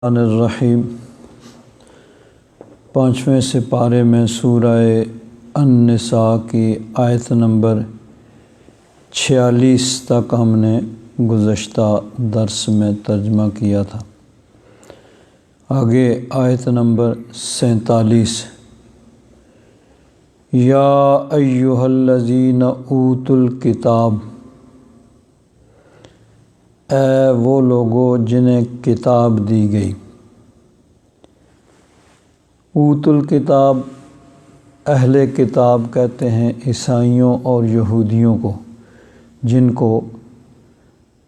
الرحیم 5ویں سپارے میں سورہ النساء کی آیت نمبر 46 تک ہم نے گزشتہ درس میں ترجمہ کیا تھا۔ آگے آیت نمبر 47، یا ایھا الذین اوتوا الکتاب، اے وہ لوگو جنہیں کتاب دی گئی۔ اوت الکتاب اہل کتاب کہتے ہیں عیسائیوں اور یہودیوں کو، جن کو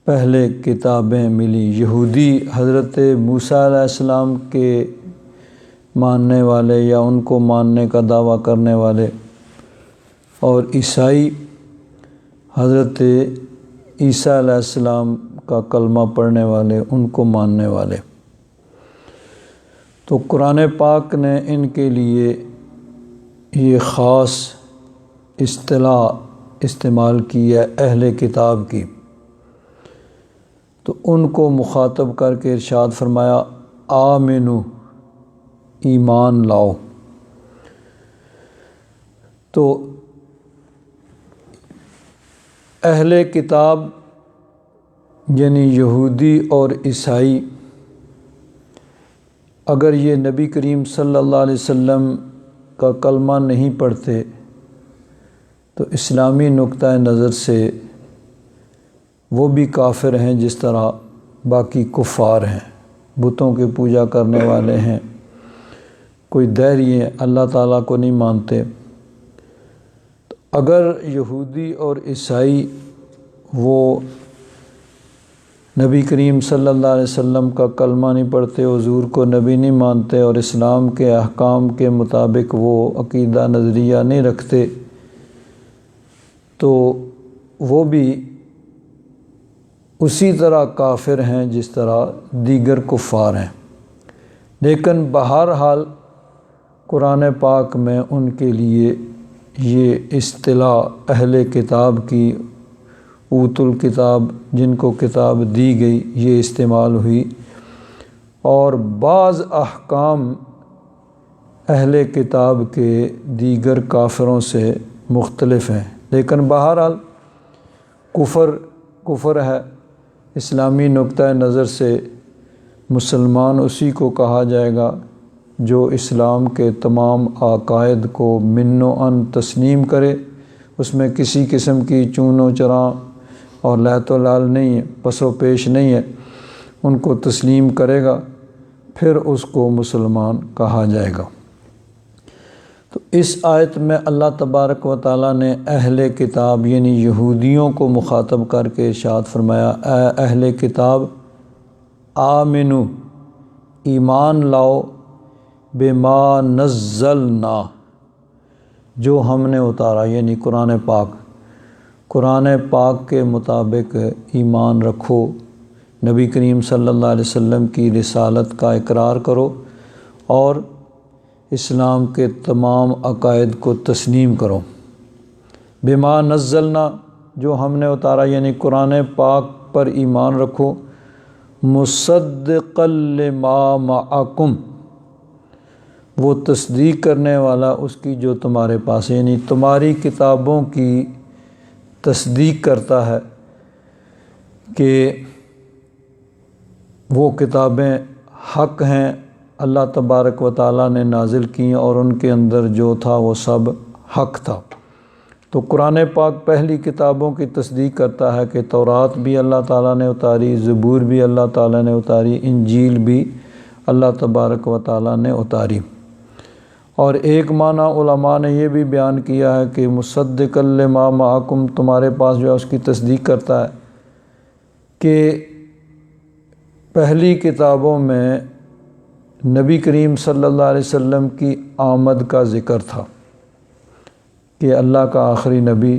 پہلے کتابیں ملی۔ یہودی حضرت موسیٰ علیہ السلام کے ماننے والے یا ان کو ماننے کا دعویٰ کرنے والے، اور عیسائی حضرت عیسیٰ علیہ السلام کا کلمہ پڑھنے والے، ان کو ماننے والے۔ تو قرآن پاک نے ان کے لیے یہ خاص اصطلاح استعمال کی ہے اہل کتاب کی، تو ان کو مخاطب کر کے ارشاد فرمایا آمنو، ایمان لاؤ۔ تو اہل کتاب یعنی یہودی اور عیسائی اگر یہ نبی کریم صلی اللہ علیہ وسلم کا کلمہ نہیں پڑھتے تو اسلامی نقطہ نظر سے وہ بھی کافر ہیں، جس طرح باقی کفار ہیں، بتوں کی پوجا کرنے والے ہیں، کوئی دہری ہیں، اللہ تعالیٰ کو نہیں مانتے۔ تو اگر یہودی اور عیسائی وہ نبی کریم صلی اللہ علیہ وسلم کا کلمہ نہیں پڑھتے، حضور کو نبی نہیں مانتے، اور اسلام کے احکام کے مطابق وہ عقیدہ نظریہ نہیں رکھتے، تو وہ بھی اسی طرح کافر ہیں جس طرح دیگر کفار ہیں۔ لیکن بہرحال قرآن پاک میں ان کے لیے یہ اصطلاح اہل کتاب کی، اوت الکتاب جن کو کتاب دی گئی، یہ استعمال ہوئی، اور بعض احکام اہل کتاب کے دیگر کافروں سے مختلف ہیں، لیکن بہرحال کفر ہے۔ اسلامی نقطہ نظر سے مسلمان اسی کو کہا جائے گا جو اسلام کے تمام عقائد کو من و عن تسلیم کرے، اس میں کسی قسم کی چون و چراں اور لہت و لال نہیں ہے، پس و پیش نہیں ہے، ان کو تسلیم کرے گا، پھر اس کو مسلمان کہا جائے گا۔ تو اس آیت میں اللہ تبارک و تعالیٰ نے اہل کتاب یعنی یہودیوں کو مخاطب کر کے ارشاد فرمایا اے اہل کتاب آمنو، ایمان لاؤ، بما نزلنا، جو ہم نے اتارا، یعنی قرآن پاک کے مطابق ایمان رکھو، نبی کریم صلی اللہ علیہ وسلم کی رسالت کا اقرار کرو، اور اسلام کے تمام عقائد کو تسلیم کرو۔ بما نزلنا، جو ہم نے اتارا، یعنی قرآن پاک پر ایمان رکھو، مصدقا لما معکم، وہ تصدیق کرنے والا اس کی جو تمہارے پاس ہے، یعنی تمہاری کتابوں کی تصدیق کرتا ہے کہ وہ کتابیں حق ہیں، اللہ تبارک و تعالیٰ نے نازل کی، اور ان کے اندر جو تھا وہ سب حق تھا۔ تو قرآن پاک پہلی کتابوں کی تصدیق کرتا ہے کہ تورات بھی اللہ تعالیٰ نے اتاری، زبور بھی اللہ تعالیٰ نے اتاری، انجیل بھی اللہ تبارک و تعالیٰ نے اتاری۔ اور ایک معنی علماء نے یہ بھی بیان کیا ہے کہ مصدقا لما معکم، تمہارے پاس جو ہے اس کی تصدیق کرتا ہے کہ پہلی کتابوں میں نبی کریم صلی اللہ علیہ وسلم کی آمد کا ذکر تھا کہ اللہ کا آخری نبی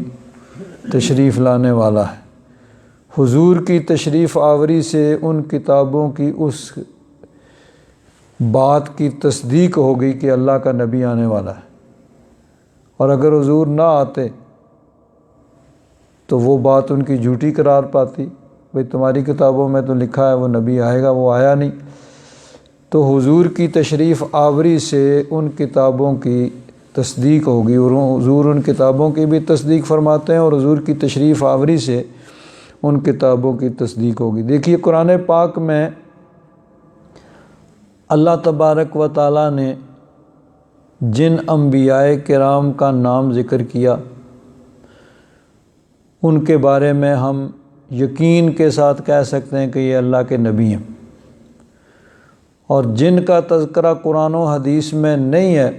تشریف لانے والا ہے۔ حضور کی تشریف آوری سے ان کتابوں کی اس بات کی تصدیق ہو گئی کہ اللہ کا نبی آنے والا ہے، اور اگر حضور نہ آتے تو وہ بات ان کی جھوٹی قرار پاتی، بھئی تمہاری کتابوں میں تو لکھا ہے وہ نبی آئے گا، وہ آیا نہیں۔ تو حضور کی تشریف آوری سے ان کتابوں کی تصدیق ہوگی، اور حضور ان کتابوں کی بھی تصدیق فرماتے ہیں، اور حضور کی تشریف آوری سے ان کتابوں کی تصدیق ہوگی۔ دیکھیے قرآن پاک میں اللہ تبارک و تعالیٰ نے جن انبیاء کرام کا نام ذکر کیا ان کے بارے میں ہم یقین کے ساتھ کہہ سکتے ہیں کہ یہ اللہ کے نبی ہیں، اور جن کا تذکرہ قرآن و حدیث میں نہیں ہے،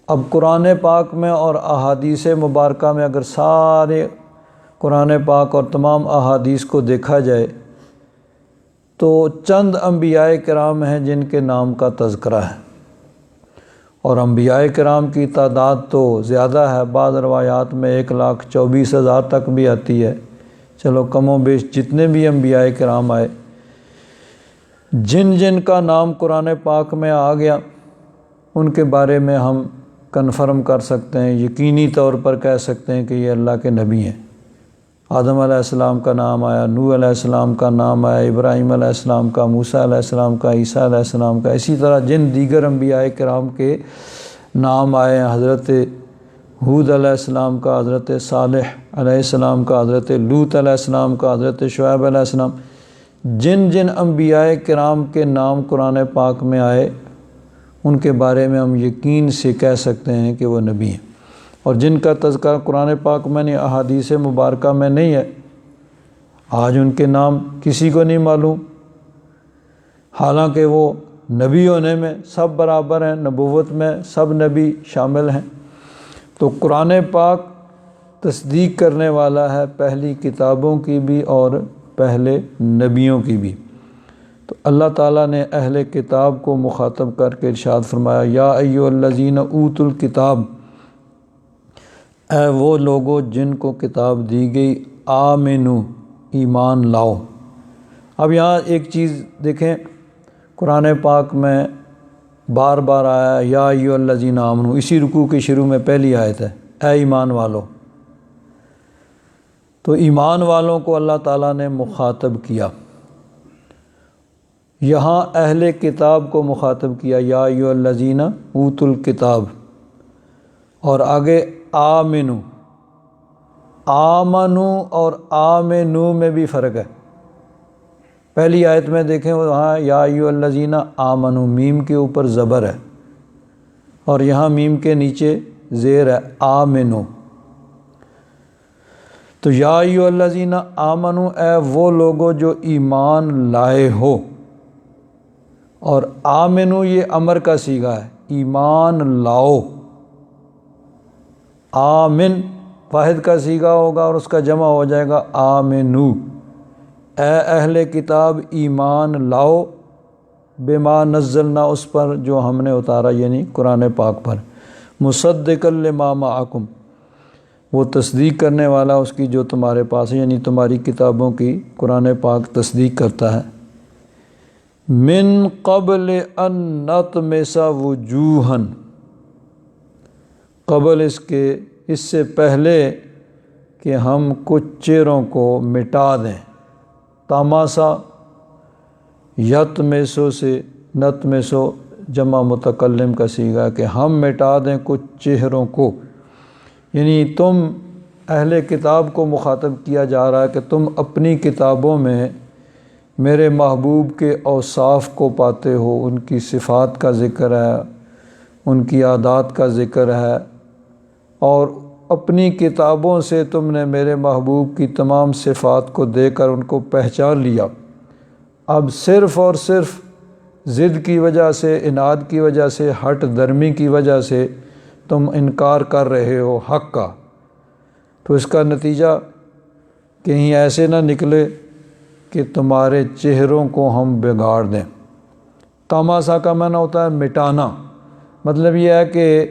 اب قرآن پاک میں اور احادیث مبارکہ میں اگر سارے قرآن پاک اور تمام احادیث کو دیکھا جائے تو چند انبیاء کرام ہیں جن کے نام کا تذکرہ ہے، اور انبیاء کرام کی تعداد تو زیادہ ہے، بعض روایات میں 1,24,000 تک بھی آتی ہے۔ چلو کم و بیش جتنے بھی انبیاء کرام آئے، جن جن کا نام قرآن پاک میں آ گیا ان کے بارے میں ہم کنفرم کر سکتے ہیں، یقینی طور پر کہہ سکتے ہیں کہ یہ اللہ کے نبی ہیں۔ آدم علیہ السلام کا نام آیا، نوح علیہ السلام کا نام آیا، ابراہیم علیہ السلام کا، موسیٰ علیہ السلام کا، عیسیٰ علیہ السلام کا، اسی طرح جن دیگر انبیاء کرام کے نام آئے ہیں، حضرت ہود علیہ السلام کا، حضرت صالح علیہ السلام کا، حضرت لوط علیہ السلام کا، حضرت شعیب علیہ السلام، جن جن انبیاء کرام کے نام قرآن پاک میں آئے ان کے بارے میں ہم یقین سے کہہ سکتے ہیں کہ وہ نبی ہیں، اور جن کا تذکرہ قرآن پاک میں نہیں، احادیث مبارکہ میں نہیں ہے، آج ان کے نام کسی کو نہیں معلوم، حالانکہ وہ نبی ہونے میں سب برابر ہیں، نبوت میں سب نبی شامل ہیں۔ تو قرآن پاک تصدیق کرنے والا ہے پہلی کتابوں کی بھی اور پہلے نبیوں کی بھی۔ تو اللہ تعالیٰ نے اہل کتاب کو مخاطب کر کے ارشاد فرمایا، یا ایھا الذین اوتوا الکتاب، اے وہ لوگوں جن کو کتاب دی گئی، آمنو، ایمان لاؤ۔ اب یہاں ایک چیز دیکھیں، قرآن پاک میں بار بار آیا یا ایھا الذین آمنو، اسی رکوع کے شروع میں پہلی آیت ہے، اے ایمان والو۔ تو ایمان والوں کو اللہ تعالیٰ نے مخاطب کیا، یہاں اہل کتاب کو مخاطب کیا، یا ایھا الذین اوتوا الکتاب، اور آگے آمنو، آمنو اور آمنو میں بھی فرق ہے۔ پہلی آیت میں دیکھیں وہاں یا ایھا الذین آمنو، میم کے اوپر زبر ہے، اور یہاں میم کے نیچے زیر ہے، آمنو۔ تو یا ایھا الذین آمنو، اے وہ لوگو جو ایمان لائے ہو، اور آمنو یہ امر کا صیغہ ہے، ایمان لاؤ۔ آمن واحد کا صیغہ ہوگا اور اس کا جمع ہو جائے گا آمنو، اے اہل کتاب ایمان لاؤ، بما نزلنا، اس پر جو ہم نے اتارا، یعنی قرآن پاک پر، مصدقا لما معکم، وہ تصدیق کرنے والا اس کی جو تمہارے پاس ہے، یعنی تمہاری کتابوں کی قرآن پاک تصدیق کرتا ہے۔ من قبل ان نطمس وجوہا، قبل اس کے، اس سے پہلے کہ ہم کچھ چہروں کو مٹا دیں۔ تاماسا، یتمسو سے، نتمسو جمع متکلم کا صیغہ کہ ہم مٹا دیں کچھ چہروں کو، یعنی تم اہل کتاب کو مخاطب کیا جا رہا ہے کہ تم اپنی کتابوں میں میرے محبوب کے اوصاف کو پاتے ہو، ان کی صفات کا ذکر ہے، ان کی عادات کا ذکر ہے، اور اپنی کتابوں سے تم نے میرے محبوب کی تمام صفات کو دے کر ان کو پہچان لیا۔ اب صرف اور صرف ضد کی وجہ سے، عناد کی وجہ سے، ہٹ درمی کی وجہ سے تم انکار کر رہے ہو حق کا، تو اس کا نتیجہ کہیں ایسے نہ نکلے کہ تمہارے چہروں کو ہم بگاڑ دیں۔ تاماسا کا معنی ہوتا ہے مٹانا، مطلب یہ ہے کہ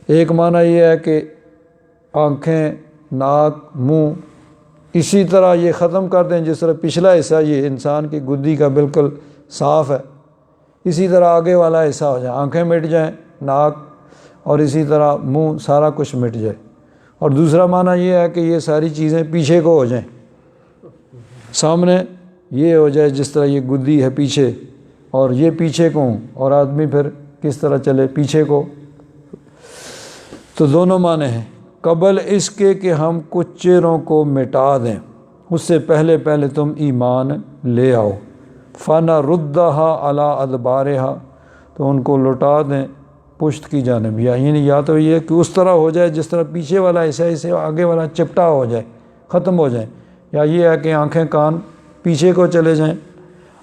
ایک معنی یہ ہے کہ آنکھیں، ناک، منہ اسی طرح یہ ختم کر دیں، جس طرح پچھلا حصہ یہ انسان کی گدی کا بالکل صاف ہے، اسی طرح آگے والا حصہ ہو جائے، آنکھیں مٹ جائیں، ناک، اور اسی طرح منہ، سارا کچھ مٹ جائے۔ اور دوسرا معنی یہ ہے کہ یہ ساری چیزیں پیچھے کو ہو جائیں، سامنے یہ ہو جائے جس طرح یہ گدی ہے پیچھے اور یہ پیچھے کو ہوں، اور آدمی پھر کس طرح چلے پیچھے کو۔ تو دونوں معنی ہیں، قبل اس کے کہ ہم کچھ چیزوں کو مٹا دیں، اس سے پہلے تم ایمان لے آؤ۔ فَنَرُدَّهَا عَلَىٰ أَدْبَارِهَا، تو ان کو لوٹا دیں پشت کی جانب، یا تو یہ کہ اس طرح ہو جائے جس طرح پیچھے والا اسے آگے والا چپٹا ہو جائے، ختم ہو جائے، یا یہ ہے کہ آنکھیں کان پیچھے کو چلے جائیں،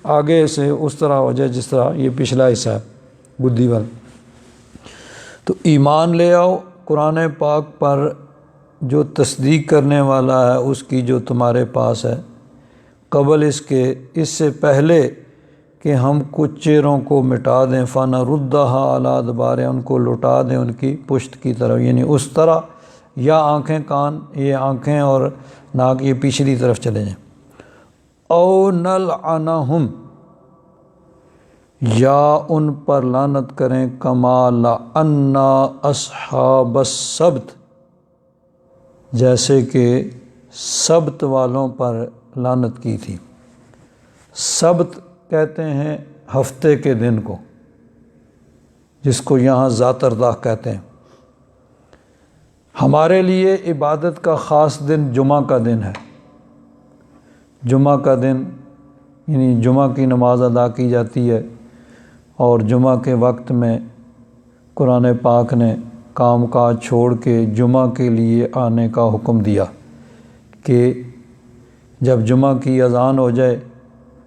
آگے سے اس طرح ہو جائے جس طرح یہ پچھلا حصہ ہے گدی والا۔ تو ایمان لے آؤ قرآن پاک پر جو تصدیق کرنے والا ہے اس کی جو تمہارے پاس ہے، قبل اس کے، اس سے پہلے کہ ہم کچھ چیزوں کو مٹا دیں، فَنَرُدَّهَا عَلَىٰ أَدْبَارِهَا، ان کو لوٹا دیں ان کی پشت کی طرف، یعنی اس طرح، یا آنکھیں کان، یہ آنکھیں اور ناک یہ پچھلی طرف چلے جائیں۔ أَوْ نَلْعَنَهُمْ، یا ان پر لعنت کریں، كَمَا لَعَنَّا أَصْحَابَ السَّبْتِ، جیسے کہ سبت والوں پر لعنت کی تھی۔ سبت کہتے ہیں ہفتے کے دن کو، جس کو یہاں ذات الرّاہ کہتے ہیں۔ ہمارے لیے عبادت کا خاص دن جمعہ کا دن ہے۔ جمعہ کا دن یعنی جمعہ کی نماز ادا کی جاتی ہے، اور جمعہ کے وقت میں قرآن پاک نے کام کاج چھوڑ کے جمعہ کے لیے آنے کا حکم دیا کہ جب جمعہ کی اذان ہو جائے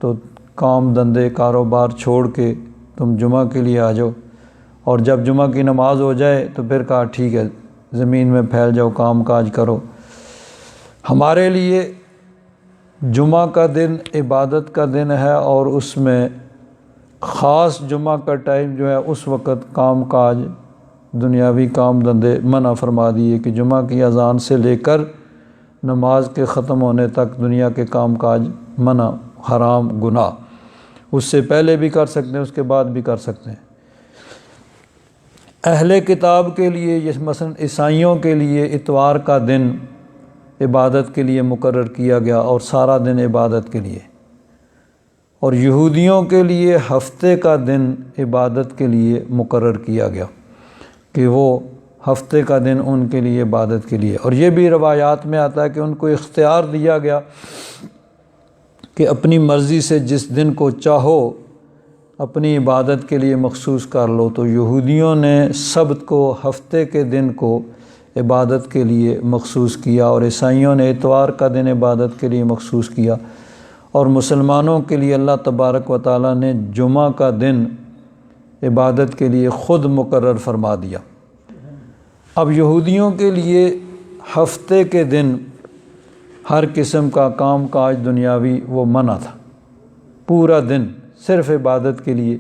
تو کام دندے کاروبار چھوڑ کے تم جمعہ کے لیے آ جاؤ، اور جب جمعہ کی نماز ہو جائے تو پھر کہا ٹھیک ہے زمین میں پھیل جاؤ، کام کاج کرو۔ ہمارے لیے جمعہ کا دن عبادت کا دن ہے، اور اس میں خاص جمعہ کا ٹائم جو ہے اس وقت کام کاج دنیاوی کام دندے منع فرما دیے کہ جمعہ کی اذان سے لے کر نماز کے ختم ہونے تک دنیا کے کام کاج منع، حرام، گناہ۔ اس سے پہلے بھی کر سکتے ہیں، اس کے بعد بھی کر سکتے ہیں۔ اہل کتاب کے لیے مثلا عیسائیوں کے لیے اتوار کا دن عبادت کے لیے مقرر کیا گیا، اور سارا دن عبادت کے لیے، اور یہودیوں کے لیے ہفتے کا دن عبادت کے لیے مقرر کیا گیا کہ وہ ہفتے کا دن ان کے لیے عبادت کے لیے۔ اور یہ بھی روایات میں آتا ہے کہ ان کو اختیار دیا گیا کہ اپنی مرضی سے جس دن کو چاہو اپنی عبادت کے لیے مخصوص کر لو۔ تو یہودیوں نے سبت کو، ہفتے کے دن کو عبادت کے لیے مخصوص کیا، اور عیسائیوں نے اتوار کا دن عبادت کے لیے مخصوص کیا، اور مسلمانوں کے لیے اللہ تبارک و تعالیٰ نے جمعہ کا دن عبادت کے لیے خود مقرر فرما دیا۔ اب یہودیوں کے لیے ہفتے کے دن ہر قسم کا کام کاج دنیاوی وہ منع تھا، پورا دن صرف عبادت کے لیے۔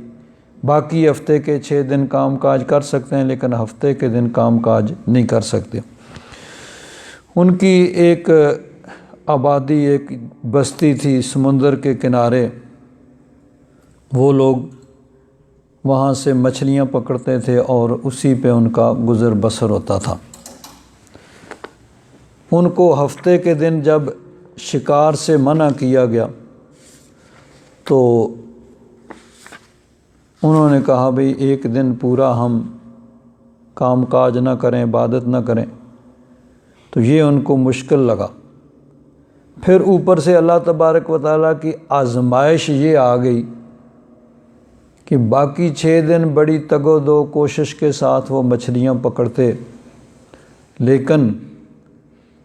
باقی ہفتے کے 6 دن کام کاج کر سکتے ہیں، لیکن ہفتے کے دن کام کاج نہیں کر سکتے۔ ان کی ایک آبادی، ایک بستی تھی سمندر کے کنارے، وہ لوگ وہاں سے مچھلیاں پکڑتے تھے اور اسی پہ ان کا گزر بسر ہوتا تھا۔ ان کو ہفتے کے دن جب شکار سے منع کیا گیا تو انہوں نے کہا بھئی ایک دن پورا ہم کام کاج نہ کریں، عبادت نہ کریں، تو یہ ان کو مشکل لگا۔ پھر اوپر سے اللہ تبارک و تعالیٰ کی آزمائش یہ آ گئی کہ باقی 6 دن بڑی تگ و دو کوشش کے ساتھ وہ مچھلیاں پکڑتے، لیکن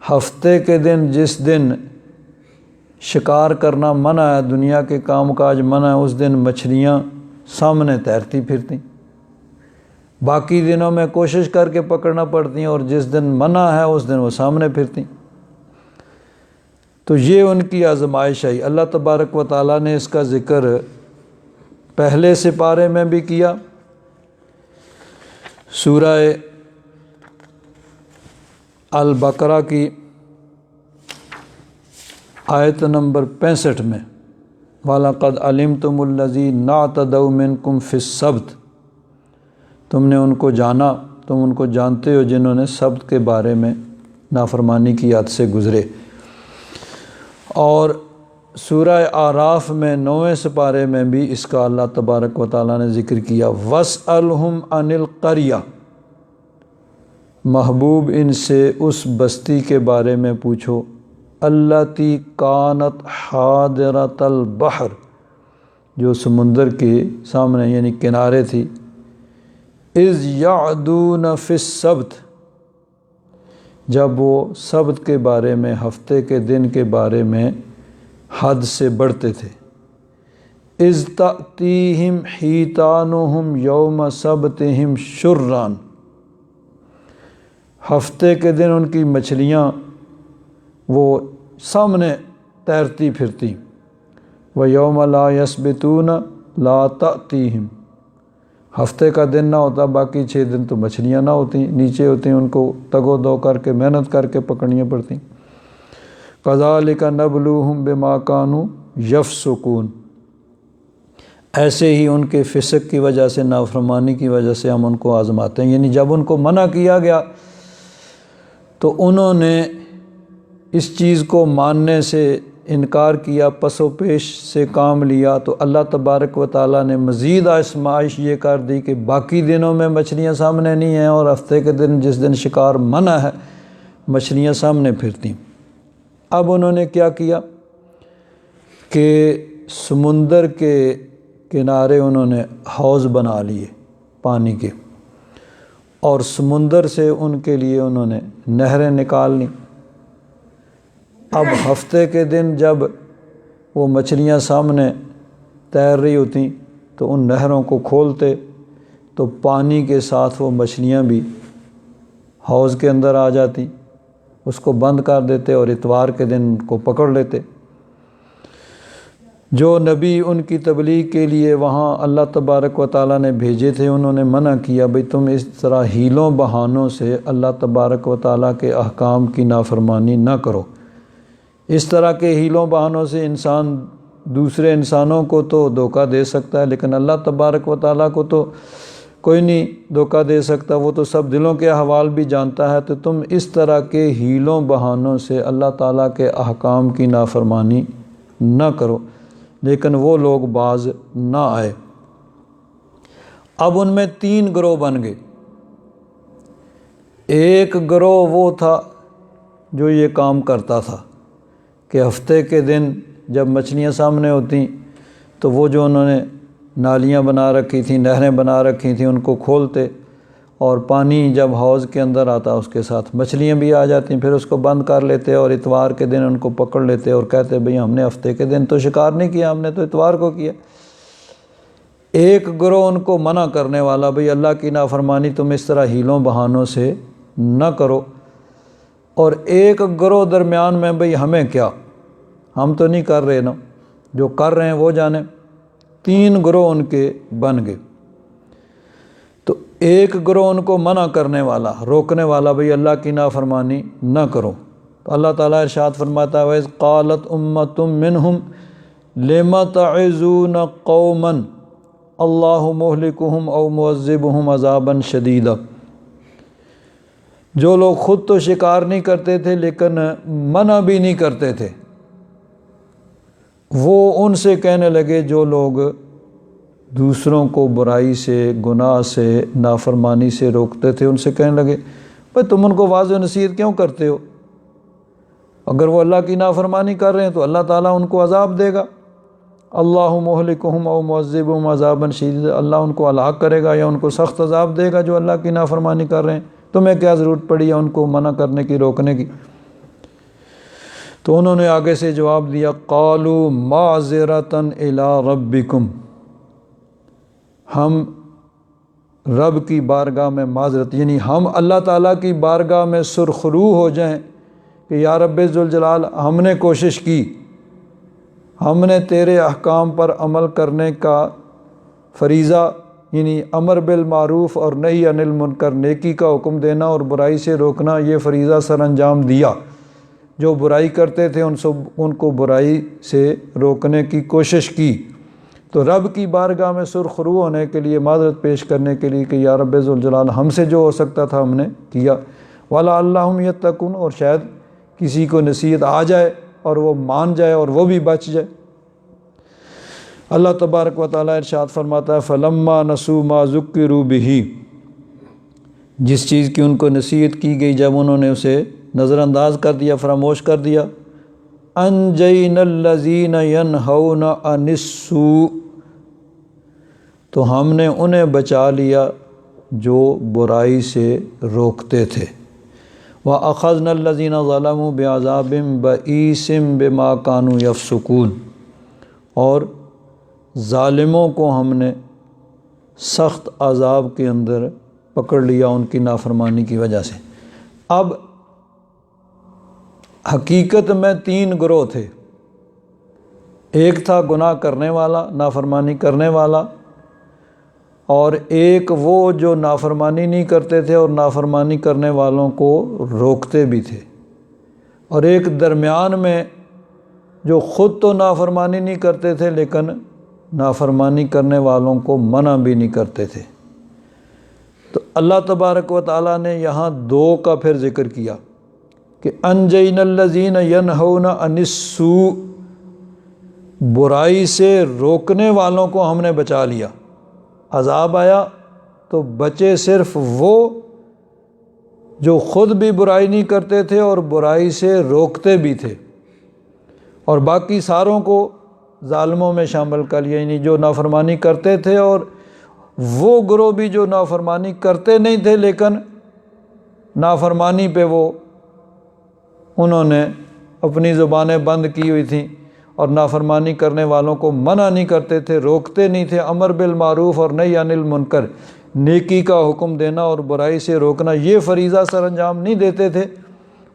ہفتے کے دن جس دن شکار کرنا منع ہے، دنیا کے کام کاج منع ہے، اس دن مچھلیاں سامنے تیرتی پھرتی۔ باقی دنوں میں کوشش کر کے پکڑنا پڑتی ہیں، اور جس دن منع ہے اس دن وہ سامنے پھرتی۔ تو یہ ان کی آزمائش ہے۔ اللہ تبارک و تعالیٰ نے اس کا ذکر پہلے سپارے میں بھی کیا، سورہ البقرہ کی آیت نمبر 65 میں، وَلَقَدْ عَلِمْتُمُ الَّذِينَ اعْتَدَوْا مِنْكُمْ فِي السَّبْتِ، تم نے ان کو جانا، تم ان کو جانتے ہو جنہوں نے سبت کے بارے میں نافرمانی کی حد سے گزرے۔ اور سورہ آراف میں 9ویں سپارے میں بھی اس کا اللہ تبارک و تعالیٰ نے ذکر کیا، وَاسْأَلْهُمْ عَنِ الْقَرْيَةِ، محبوب ان سے اس بستی کے بارے میں پوچھو، الَّتِي كَانَتْ حَاضِرَةَ الْبَحْرِ، جو سمندر کے سامنے یعنی کنارے تھی، اِذْ يَعْدُونَ فِي السَّبْتِ، جب وہ سبت کے بارے میں، ہفتے کے دن کے بارے میں حد سے بڑھتے تھے، اِذْ تَأْتِيهِمْ حِیتَانُهُمْ یوم سبتہم شرًا، ہفتے کے دن ان کی مچھلیاں وہ سامنے تیرتی پھرتی، وَيَوْمَ لَا يَسْبِتُونَ لَا تَأْتِيهِمْ، ہفتے کا دن نہ ہوتا، باقی 6 دن تو مچھلیاں نہ ہوتی، نیچے ہوتی، ان کو تگ و دو کر کے محنت کر کے پکڑنی پڑتی۔ كَذَلِكَ نَبْلُوهُمْ بِمَا كَانُوا يَفْسُقُونَ، ایسے ہی ان کے فسق کی وجہ سے، نافرمانی کی وجہ سے ہم ان کو آزماتے ہیں، یعنی جب ان کو منع کیا گیا تو انہوں نے اس چیز کو ماننے سے انکار کیا، پس و پیش سے کام لیا، تو اللہ تبارک و تعالیٰ نے مزید آزمائش یہ کر دی کہ باقی دنوں میں مچھلیاں سامنے نہیں ہیں، اور ہفتے کے دن جس دن شکار منع ہے مچھلیاں سامنے پھرتیں۔ اب انہوں نے کیا کیا کہ سمندر کے کنارے انہوں نے حوض بنا لیے پانی کے، اور سمندر سے ان کے لیے انہوں نے نہریں نکال لیں۔ اب ہفتے کے دن جب وہ مچھلیاں سامنے تیر رہی ہوتیں تو ان نہروں کو کھولتے تو پانی کے ساتھ وہ مچھلیاں بھی حوض کے اندر آ جاتی، اس کو بند کر دیتے اور اتوار کے دن کو پکڑ لیتے۔ جو نبی ان کی تبلیغ کے لیے وہاں اللہ تبارک و تعالیٰ نے بھیجے تھے، انہوں نے منع کیا بھئی تم اس طرح ہیلوں بہانوں سے اللہ تبارک و تعالیٰ کے احکام کی نافرمانی نہ کرو۔ اس طرح کے ہیلوں بہانوں سے انسان دوسرے انسانوں کو تو دھوکہ دے سکتا ہے، لیکن اللہ تبارک و تعالیٰ کو تو کوئی نہیں دھوکہ دے سکتا، وہ تو سب دلوں کے احوال بھی جانتا ہے۔ تو تم اس طرح کے ہیلوں بہانوں سے اللہ تعالیٰ کے احکام کی نافرمانی نہ کرو، لیکن وہ لوگ باز نہ آئے۔ اب ان میں 3 گروہ بن گئے۔ ایک گروہ وہ تھا جو یہ کام کرتا تھا کہ ہفتے کے دن جب مچھلیاں سامنے ہوتیں تو وہ جو انہوں نے نالیاں بنا رکھی تھیں، نہریں بنا رکھی تھیں، ان کو کھولتے، اور پانی جب حوض کے اندر آتا اس کے ساتھ مچھلیاں بھی آ جاتی، پھر اس کو بند کر لیتے اور اتوار کے دن ان کو پکڑ لیتے اور کہتے بھئی ہم نے ہفتے کے دن تو شکار نہیں کیا، ہم نے تو اتوار کو کیا۔ ایک گروہ ان کو منع کرنے والا، بھئی اللہ کی نافرمانی تم اس طرح ہیلوں بہانوں سے نہ کرو، اور ایک گروہ درمیان میں، بھئی ہمیں کیا، ہم تو نہیں کر رہے نا، جو کر رہے ہیں وہ جانیں۔ 3 گروہ ان کے بن گئے۔ تو ایک گروہ ان کو منع کرنے والا، روکنے والا، بھئی اللہ کی نافرمانی نہ کرو۔ تو اللہ تعالیٰ ارشاد فرماتا ہے وَإِذْ قَالَتْ أُمَّةٌ مِّنْهُمْ لِمَ تَعِظُونَ قَوْمًا اللَّهُ مُهْلِكُهُمْ أَوْ مُعَذِّبُهُمْ عَذَابًا شَدِيدًا، جو لوگ خود تو شکار نہیں کرتے تھے لیکن منع بھی نہیں کرتے تھے، وہ ان سے کہنے لگے جو لوگ دوسروں کو برائی سے، گناہ سے، نافرمانی سے روکتے تھے، ان سے کہنے لگے بھئی تم ان کو واضح نصیحت کیوں کرتے ہو؟ اگر وہ اللہ کی نافرمانی کر رہے ہیں تو اللہ تعالیٰ ان کو عذاب دے گا، اللہ مہلکہم او معذبہم عذابا شدیدا، اللہ ان کو ہلاک کرے گا یا ان کو سخت عذاب دے گا جو اللہ کی نافرمانی کر رہے ہیں، تمہیں کیا ضرورت پڑی ہے ان کو منع کرنے کی، روکنے کی؟ تو انہوں نے آگے سے جواب دیا قالوا معذرۃ الی ربکم، ہم رب کی بارگاہ میں معذرت، یعنی ہم اللہ تعالیٰ کی بارگاہ میں سرخرو ہو جائیں کہ یا رب ذوالجلال ہم نے کوشش کی، ہم نے تیرے احکام پر عمل کرنے کا فریضہ، یعنی امر بالمعروف اور نہی عن المنکر، نیکی کا حکم دینا اور برائی سے روکنا، یہ فریضہ سر انجام دیا، جو برائی کرتے تھے ان کو برائی سے روکنے کی کوشش کی، تو رب کی بارگاہ میں سرخرو ہونے کے لیے، معذرت پیش کرنے کے لیے کہ یا رب ذوالجلال ہم سے جو ہو سکتا تھا ہم نے کیا، وَلَعَلَّهُمْ يَتَّقُونَ، اور شاید کسی کو نصیحت آ جائے اور وہ مان جائے اور وہ بھی بچ جائے۔ اللہ تبارک و تعالیٰ ارشاد فرماتا ہے فَلَمَّا نَسُوا مَا ذُكِّرُوا بِهِ، جس چیز کی ان کو نصیحت کی گئی جب انہوں نے اسے نظر انداز کر دیا، فراموش کر دیا، أَنْجَيْنَا الَّذِينَ يَنْهَوْنَ عَنِ السُّوءِ، تو ہم نے انہیں بچا لیا جو برائی سے روکتے تھے، وَأَخَذْنَا الَّذِينَ ظَلَمُوا بِعَذَابٍ بَئِيسٍ بِمَا كَانُوا يَفْسُقُونَ، اور ظالموں کو ہم نے سخت عذاب کے اندر پکڑ لیا ان کی نافرمانی کی وجہ سے۔ اب حقیقت میں 3 گروہ تھے، ایک تھا گناہ کرنے والا، نافرمانی کرنے والا، اور ایک وہ جو نافرمانی نہیں کرتے تھے اور نافرمانی کرنے والوں کو روکتے بھی تھے، اور ایک درمیان میں جو خود تو نافرمانی نہیں کرتے تھے لیکن نافرمانی کرنے والوں کو منع بھی نہیں کرتے تھے۔ تو اللہ تبارک و تعالیٰ نے یہاں 2 کا پھر ذکر کیا کہ انجینا الذین ینہون عن السوء، برائی سے روکنے والوں کو ہم نے بچا لیا، عذاب آیا تو بچے صرف وہ جو خود بھی برائی نہیں کرتے تھے اور برائی سے روکتے بھی تھے، اور باقی ساروں کو ظالموں میں شامل کر لیا، یعنی جو نافرمانی کرتے تھے، اور وہ گروہ بھی جو نافرمانی کرتے نہیں تھے لیکن نافرمانی پہ وہ انہوں نے اپنی زبانیں بند کی ہوئی تھیں اور نافرمانی کرنے والوں کو منع نہیں کرتے تھے، روکتے نہیں تھے، امر بالمعروف اور نہی عن المنکر، نیکی کا حکم دینا اور برائی سے روکنا، یہ فریضہ سر انجام نہیں دیتے تھے،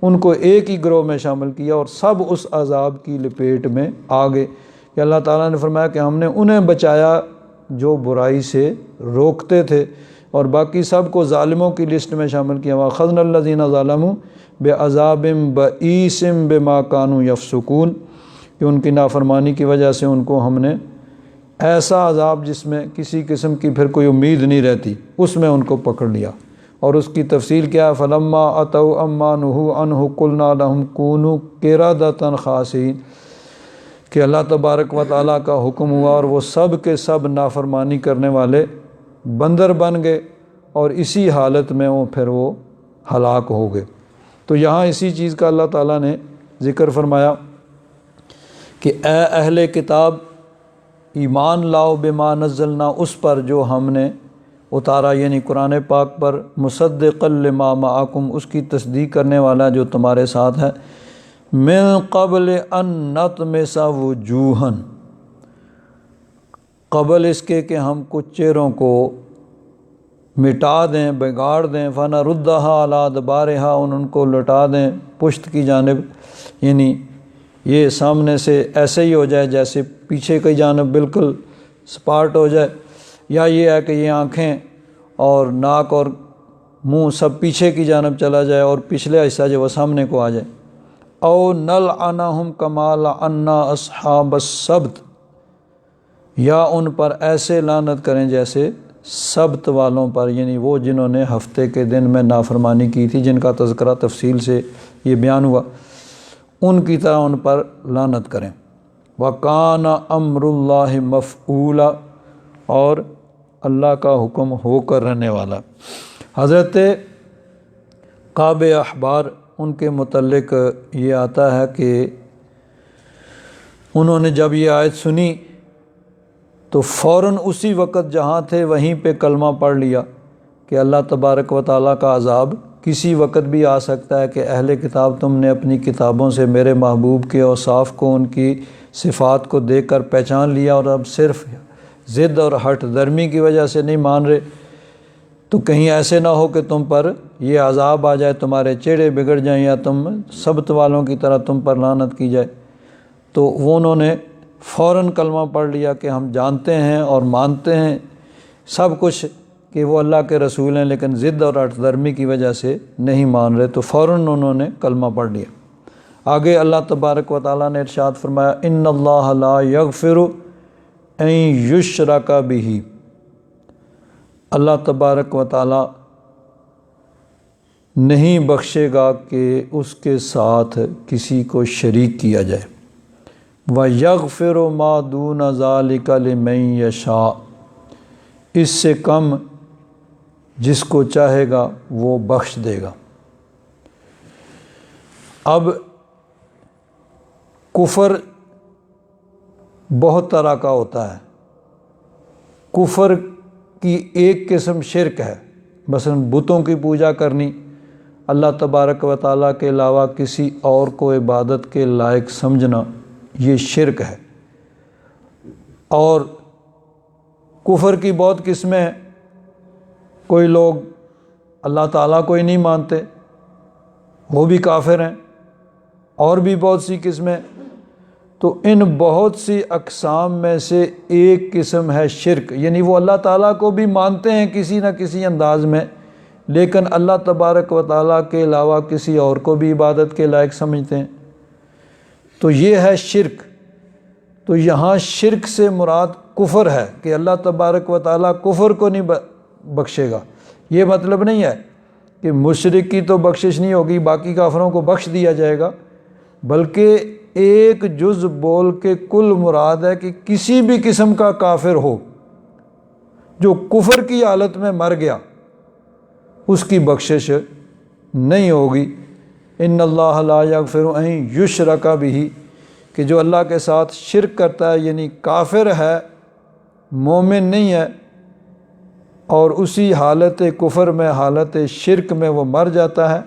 ان کو ایک ہی گروہ میں شامل کیا اور سب اس عذاب کی لپیٹ میں آ گئے کہ اللہ تعالیٰ نے فرمایا کہ ہم نے انہیں بچایا جو برائی سے روکتے تھے، اور باقی سب کو ظالموں کی لسٹ میں شامل کیا۔ وَأَخَذْنَا الَّذِينَ ظَلَمُوا بِعَذَابٍ بَئِيسٍ بِمَا كَانُوا يَفْسُقُونَ، کہ ان کی نافرمانی کی وجہ سے ان کو ہم نے ایسا عذاب جس میں کسی قسم کی پھر کوئی امید نہیں رہتی، اس میں ان کو پکڑ لیا۔ اور اس کی تفصیل کیا ہے، فَلَمَّا أَتَوْا عَمَّا نُهُوا عَنْهُ قُلْنَا لَهُمْ كُونُوا قِرَدَةً خَاسِئِينَ، کہ اللہ تبارک و تعالیٰ کا حکم ہوا اور وہ سب کے سب نافرمانی کرنے والے بندر بن گئے، اور اسی حالت میں پھر وہ ہلاک ہو گئے۔ تو یہاں اسی چیز کا اللہ تعالیٰ نے ذکر فرمایا کہ اے اہل کتاب، ایمان لاؤ بما نزلنا، اس پر جو ہم نے اتارا، یعنی قرآن پاک پر، مصدقا لما معکم، اس کی تصدیق کرنے والا جو تمہارے ساتھ ہے، من قبل ان نطمس وجوہا، قبل اس کے کہ ہم کچھ چہروں کو مٹا دیں، بگاڑ دیں، فنردھا علی ادبارہا، ان کو لٹا دیں پشت کی جانب، یعنی یہ سامنے سے ایسے ہی ہو جائے جیسے پیچھے کی جانب بالکل سپاٹ ہو جائے، یا یہ ہے کہ یہ آنکھیں اور ناک اور منہ سب پیچھے کی جانب چلا جائے اور پچھلے حصہ جو وہ سامنے کو آ جائے، او نلعنہم کما لعنا اصحاب السبت، یا ان پر ایسے لعنت کریں جیسے سبت والوں پر، یعنی وہ جنہوں نے ہفتے کے دن میں نافرمانی کی تھی، جن کا تذکرہ تفصیل سے یہ بیان ہوا، ان کی طرح ان پر لعنت کریں۔ وَكَانَ أَمْرُ اللَّهِ مَفْعُولًا، اور اللہ کا حکم ہو کر رہنے والا۔ حضرت کعب احبار، ان کے متعلق یہ آتا ہے کہ انہوں نے جب یہ آیت سنی تو فوراً اسی وقت جہاں تھے وہیں پہ کلمہ پڑھ لیا کہ اللہ تبارک و تعالیٰ کا عذاب کسی وقت بھی آ سکتا ہے، کہ اہل کتاب تم نے اپنی کتابوں سے میرے محبوب کے اوصاف کو، ان کی صفات کو دیکھ کر پہچان لیا، اور اب صرف ضد اور ہٹ درمی کی وجہ سے نہیں مان رہے، تو کہیں ایسے نہ ہو کہ تم پر یہ عذاب آ جائے، تمہارے چہرے بگڑ جائیں، یا تم سبت والوں کی طرح تم پر لعنت کی جائے۔ تو وہ انہوں نے فوراً کلمہ پڑھ لیا کہ ہم جانتے ہیں اور مانتے ہیں سب کچھ کہ وہ اللہ کے رسول ہیں، لیکن ضد اور ہٹ درمی کی وجہ سے نہیں مان رہے، تو فوراً انہوں نے کلمہ پڑھ لیا۔ آگے اللہ تبارک و تعالیٰ نے ارشاد فرمایا، ان اللہ لا یغفر ان یشرک بہ، اللہ تبارک و تعالیٰ نہیں بخشے گا کہ اس کے ساتھ کسی کو شریک کیا جائے۔ وَيَغْفِرُ مَا دُونَ ذَلِكَ لِمَن يَشَاءُ، اس سے کم جس کو چاہے گا وہ بخش دے گا۔ اب کفر بہت طرح کا ہوتا ہے۔ کفر کی ایک قسم شرک ہے، مثلا بتوں کی پوجا کرنی، اللہ تبارک و تعالیٰ کے علاوہ کسی اور کو عبادت کے لائق سمجھنا، یہ شرک ہے۔ اور کفر کی بہت قسمیں ہیں۔ کوئی لوگ اللہ تعالیٰ کو ہی نہیں مانتے، وہ بھی کافر ہیں، اور بھی بہت سی قسمیں۔ تو ان بہت سی اقسام میں سے ایک قسم ہے شرک، یعنی وہ اللہ تعالیٰ کو بھی مانتے ہیں کسی نہ کسی انداز میں، لیکن اللہ تبارک و تعالیٰ کے علاوہ کسی اور کو بھی عبادت کے لائق سمجھتے ہیں، تو یہ ہے شرک۔ تو یہاں شرک سے مراد کفر ہے کہ اللہ تبارک و تعالیٰ کفر کو نہیں بخشے گا۔ یہ مطلب نہیں ہے کہ مشرک کی تو بخشش نہیں ہوگی، باقی کافروں کو بخش دیا جائے گا، بلکہ ایک جز بول کے کل مراد ہے کہ کسی بھی قسم کا کافر ہو جو کفر کی حالت میں مر گیا، اس کی بخشش نہیں ہوگی۔ ان اللہ لا یغفر ان یشرک بہ، کہ جو اللہ کے ساتھ شرک کرتا ہے، یعنی کافر ہے، مومن نہیں ہے، اور اسی حالت کفر میں، حالت شرک میں وہ مر جاتا ہے،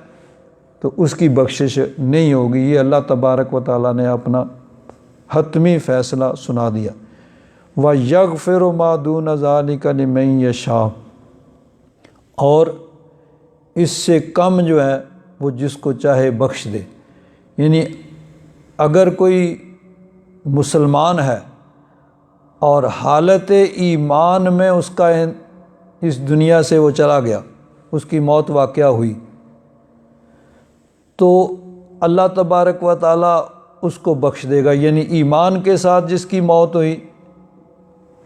تو اس کی بخشش نہیں ہوگی۔ یہ اللہ تبارک و تعالیٰ نے اپنا حتمی فیصلہ سنا دیا۔ وَيَغْفِرُ مَا دُونَ ذَلِكَ لِمَن يَشَاءُ، اور اس سے کم جو ہے وہ جس کو چاہے بخش دے۔ یعنی اگر کوئی مسلمان ہے اور حالت ایمان میں اس کا اس دنیا سے وہ چلا گیا، اس کی موت واقعہ ہوئی، تو اللہ تبارک و تعالیٰ اس کو بخش دے گا۔ یعنی ایمان کے ساتھ جس کی موت ہوئی،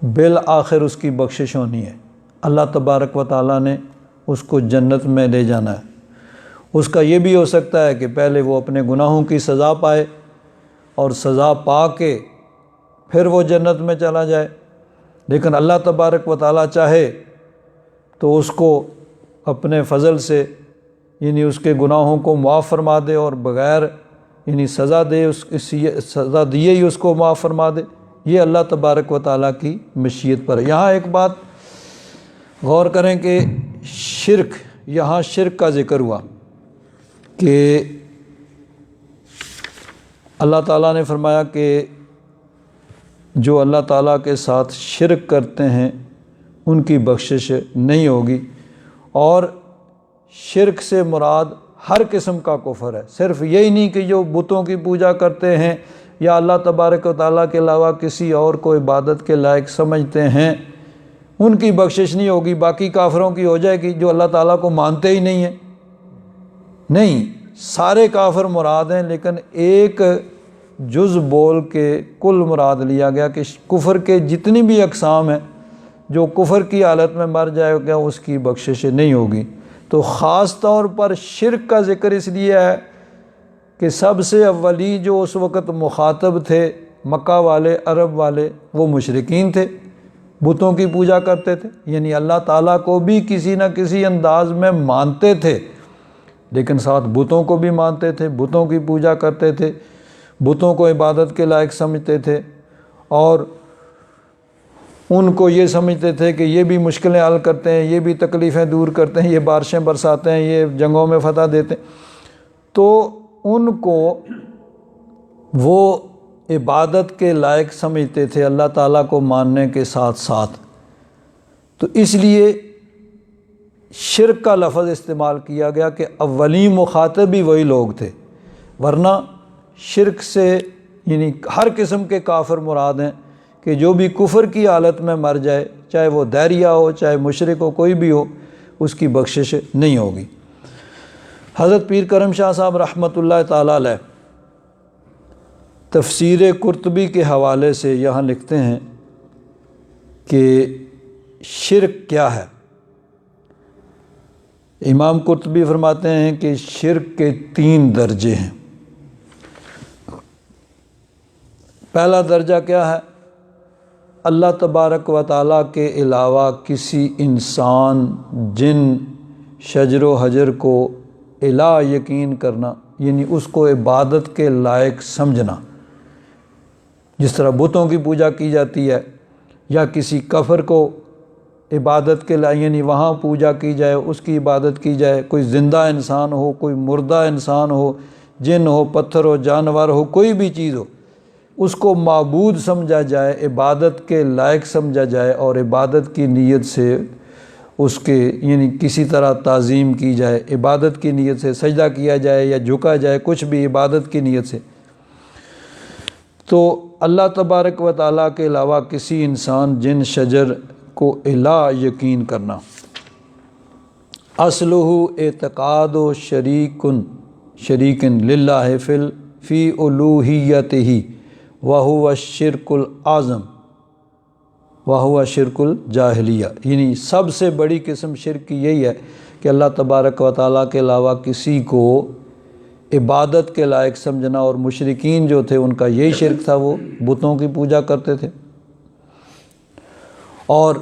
بالآخر اس کی بخشش ہونی ہے۔ اللہ تبارک و تعالیٰ نے اس کو جنت میں لے جانا ہے۔ اس کا یہ بھی ہو سکتا ہے کہ پہلے وہ اپنے گناہوں کی سزا پائے، اور سزا پا کے پھر وہ جنت میں چلا جائے، لیکن اللہ تبارک و تعالیٰ چاہے تو اس کو اپنے فضل سے، یعنی اس کے گناہوں کو معاف فرما دے، اور بغیر یعنی سزا دے، سزا دیے ہی اس کو معاف فرما دے۔ یہ اللہ تبارک و تعالیٰ کی مشیت پر ہے۔ یہاں ایک بات غور کریں کہ شرک، یہاں شرک کا ذکر ہوا کہ اللہ تعالیٰ نے فرمایا کہ جو اللہ تعالیٰ کے ساتھ شرک کرتے ہیں ان کی بخشش نہیں ہوگی، اور شرک سے مراد ہر قسم کا کفر ہے۔ صرف یہی نہیں کہ جو بتوں کی پوجا کرتے ہیں یا اللہ تبارک و تعالیٰ کے علاوہ کسی اور کو عبادت کے لائق سمجھتے ہیں، ان کی بخشش نہیں ہوگی، باقی کافروں کی ہو جائے گی جو اللہ تعالیٰ کو مانتے ہی نہیں ہیں۔ نہیں، سارے کافر مراد ہیں، لیکن ایک جز بول کے کل مراد لیا گیا کہ کفر کے جتنی بھی اقسام ہیں، جو کفر کی حالت میں مر جائے گا اس کی بخشش نہیں ہوگی۔ تو خاص طور پر شرک کا ذکر اس لیے ہے کہ سب سے اولی جو اس وقت مخاطب تھے مکہ والے، عرب والے، وہ مشرکین تھے، بتوں کی پوجا کرتے تھے، یعنی اللہ تعالیٰ کو بھی کسی نہ کسی انداز میں مانتے تھے، لیکن ساتھ بتوں کو بھی مانتے تھے، بتوں کی پوجا کرتے تھے، بتوں کو عبادت کے لائق سمجھتے تھے، اور ان کو یہ سمجھتے تھے کہ یہ بھی مشکلیں حل کرتے ہیں، یہ بھی تکلیفیں دور کرتے ہیں، یہ بارشیں برساتے ہیں، یہ جنگوں میں فتح دیتے ہیں، تو ان کو وہ عبادت کے لائق سمجھتے تھے اللہ تعالیٰ کو ماننے کے ساتھ ساتھ۔ تو اس لیے شرک کا لفظ استعمال کیا گیا کہ اولین مخاطب بھی وہی لوگ تھے، ورنہ شرک سے یعنی ہر قسم کے کافر مراد ہیں کہ جو بھی کفر کی حالت میں مر جائے، چاہے وہ دہریہ ہو، چاہے مشرک ہو، کوئی بھی ہو، اس کی بخشش نہیں ہوگی۔ حضرت پیر کرم شاہ صاحب رحمۃ اللہ تعالیٰ علیہ تفسیر قرطبی کے حوالے سے یہاں لکھتے ہیں کہ شرک کیا ہے۔ امام قرطبی فرماتے ہیں کہ شرک کے 3 درجے ہیں۔ پہلا درجہ کیا ہے؟ اللہ تبارک و تعالیٰ کے علاوہ کسی انسان، جن، شجر و حجر کو الہ یقین کرنا، یعنی اس کو عبادت کے لائق سمجھنا، جس طرح بتوں کی پوجا کی جاتی ہے، یا کسی کفر کو عبادت کے لائق، یعنی وہاں پوجا کی جائے، اس کی عبادت کی جائے، کوئی زندہ انسان ہو، کوئی مردہ انسان ہو، جن ہو، پتھر ہو، جانور ہو، کوئی بھی چیز ہو، اس کو معبود سمجھا جائے، عبادت کے لائق سمجھا جائے، اور عبادت کی نیت سے اس کے یعنی کسی طرح تعظیم کی جائے، عبادت کی نیت سے سجدہ کیا جائے یا جھکا جائے، کچھ بھی عبادت کی نیت سے، تو اللہ تبارک و تعالیٰ کے علاوہ کسی انسان، جن، شجر کو الہ یقین کرنا۔ اصلہ اعتقاد و شریکن للہ فی الوہیتہ وہو الشرک الاعظم وہو شرک الجاہلیہ، یعنی سب سے بڑی قسم شرک کی یہی ہے کہ اللہ تبارک و تعالیٰ کے علاوہ کسی کو عبادت کے لائق سمجھنا، اور مشرکین جو تھے ان کا یہی شرک تھا، وہ بتوں کی پوجا کرتے تھے۔ اور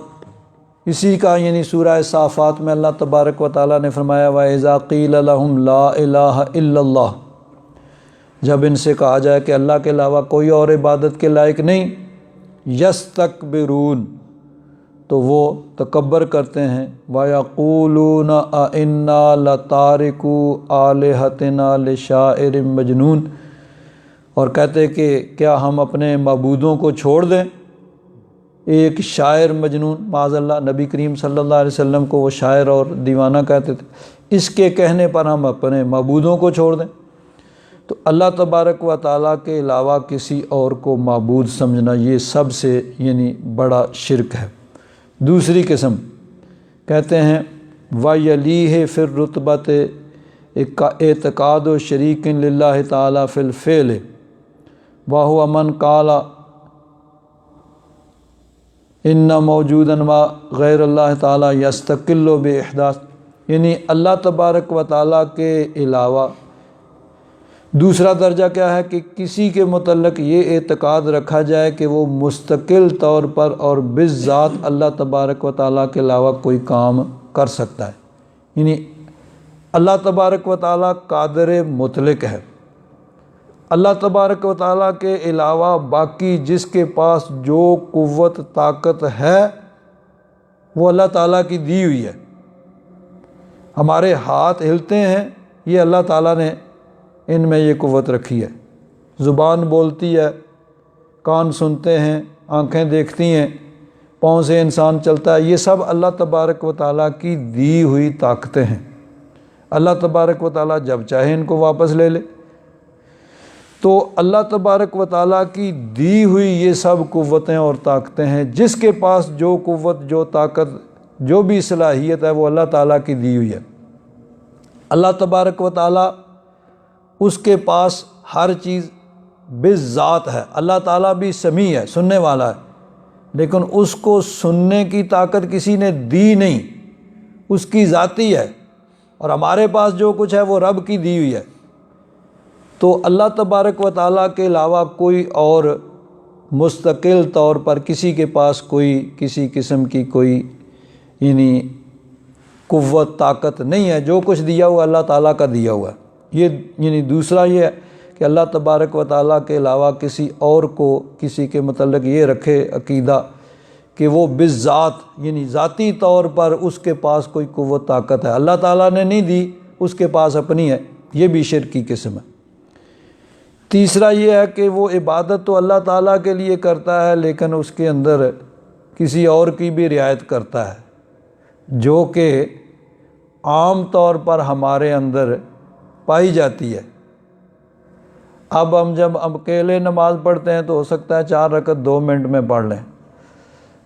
اسی کا یعنی سورہ صافات میں اللہ تبارک و تعالیٰ نے فرمایا وَإِذَا قِيلَ لَهُمْ لَا إِلَٰهَ إِلَّا اللَّهُ، جب ان سے کہا جائے کہ اللہ کے علاوہ کوئی اور عبادت کے لائق نہیں، یستکبرون، تو وہ تکبر کرتے ہیں، وَيَقُولُونَ أَإِنَّا لَتَارِكُو آلِهَتِنَا لِشَاعِرٍ مَجْنُونٍ، اور کہتے کہ کیا ہم اپنے معبودوں کو چھوڑ دیں ایک شاعر مجنون۔ معاذ اللہ، نبی کریم صلی اللہ علیہ وسلم کو وہ شاعر اور دیوانہ کہتے تھے، اس کے کہنے پر ہم اپنے معبودوں کو چھوڑ دیں۔ تو اللہ تبارک و تعالیٰ کے علاوہ کسی اور کو معبود سمجھنا یہ سب سے یعنی بڑا شرک ہے۔ دوسری قسم کہتے ہیں وَيَلِيهِ فِي الرُّتْبَةِ اعتقاد و شریکن للہ تعالیٰ فی الفعل وَهُوَ مَنْ قَالَ ان موجودا ما غیر اللہ تعالیٰ یستقل باحداث، یعنی اللہ تبارک و تعالیٰ کے علاوہ دوسرا درجہ کیا ہے کہ کسی کے متعلق یہ اعتقاد رکھا جائے کہ وہ مستقل طور پر اور بالذات اللہ تبارک و تعالیٰ کے علاوہ کوئی کام کر سکتا ہے، یعنی اللہ تبارک و تعالیٰ قادر مطلق ہے، اللہ تبارک و تعالیٰ کے علاوہ باقی جس کے پاس جو قوت طاقت ہے وہ اللہ تعالیٰ کی دی ہوئی ہے۔ ہمارے ہاتھ ہلتے ہیں، یہ اللہ تعالیٰ نے ان میں یہ قوت رکھی ہے، زبان بولتی ہے، کان سنتے ہیں، آنکھیں دیکھتی ہیں، پاؤں سے انسان چلتا ہے، یہ سب اللہ تبارک و تعالیٰ کی دی ہوئی طاقتیں ہیں۔ اللہ تبارک و تعالیٰ جب چاہے ان کو واپس لے لے۔ تو اللہ تبارک و تعالیٰ کی دی ہوئی یہ سب قوتیں اور طاقتیں ہیں، جس کے پاس جو قوت، جو طاقت، جو بھی صلاحیت ہے وہ اللہ تعالیٰ کی دی ہوئی ہے۔ اللہ تبارک و تعالیٰ اس کے پاس ہر چیز بالذات ہے۔ اللہ تعالیٰ بھی سمیع ہے، سننے والا ہے، لیکن اس کو سننے کی طاقت کسی نے دی نہیں، اس کی ذاتی ہے، اور ہمارے پاس جو کچھ ہے وہ رب کی دی ہوئی ہے۔ تو اللہ تبارک و تعالیٰ کے علاوہ کوئی اور مستقل طور پر کسی کے پاس کوئی کسی قسم کی کوئی یعنی قوت طاقت نہیں ہے، جو کچھ دیا ہوا اللہ تعالیٰ کا دیا ہوا ہے۔ یہ یعنی دوسرا یہ ہے کہ اللہ تبارک و تعالیٰ کے علاوہ کسی اور کو کسی کے متعلق یہ رکھے عقیدہ کہ وہ بالذات یعنی ذاتی طور پر اس کے پاس کوئی قوت طاقت ہے، اللہ تعالیٰ نے نہیں دی، اس کے پاس اپنی ہے، یہ بھی شرک کی قسم ہے۔ تیسرا یہ ہے کہ وہ عبادت تو اللہ تعالیٰ کے لیے کرتا ہے، لیکن اس کے اندر کسی اور کی بھی رعایت کرتا ہے، جو کہ عام طور پر ہمارے اندر پائی جاتی ہے۔ اب ہم جب اکیلے نماز پڑھتے ہیں تو ہو سکتا ہے 4 رکعت 2 منٹ میں پڑھ لیں،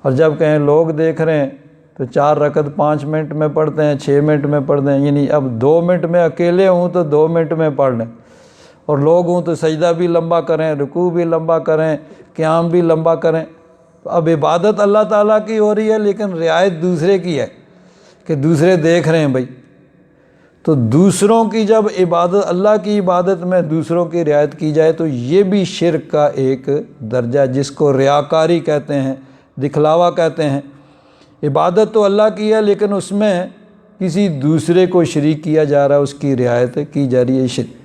اور جب کہیں لوگ دیکھ رہے ہیں تو 4 رکعت 5 منٹ میں پڑھتے ہیں، 6 منٹ میں پڑھتے ہیں، یعنی اب 2 منٹ میں اکیلے ہوں تو 2 منٹ میں پڑھ لیں، اور لوگ ہوں تو سجدہ بھی لمبا کریں، رکوع بھی لمبا کریں، قیام بھی لمبا کریں۔ تو اب عبادت اللہ تعالیٰ کی ہو رہی ہے، لیکن رعایت دوسرے کی ہے کہ دوسرے دیکھ رہے ہیں بھائی، تو دوسروں کی جب عبادت، اللہ کی عبادت میں دوسروں کی رعایت کی جائے تو یہ بھی شرک کا ایک درجہ، جس کو ریاکاری کہتے ہیں، دکھلاوا کہتے ہیں۔ عبادت تو اللہ کی ہے لیکن اس میں کسی دوسرے کو شریک کیا جا رہا ہے، اس کی رعایت کی جا رہی ہے، شرک۔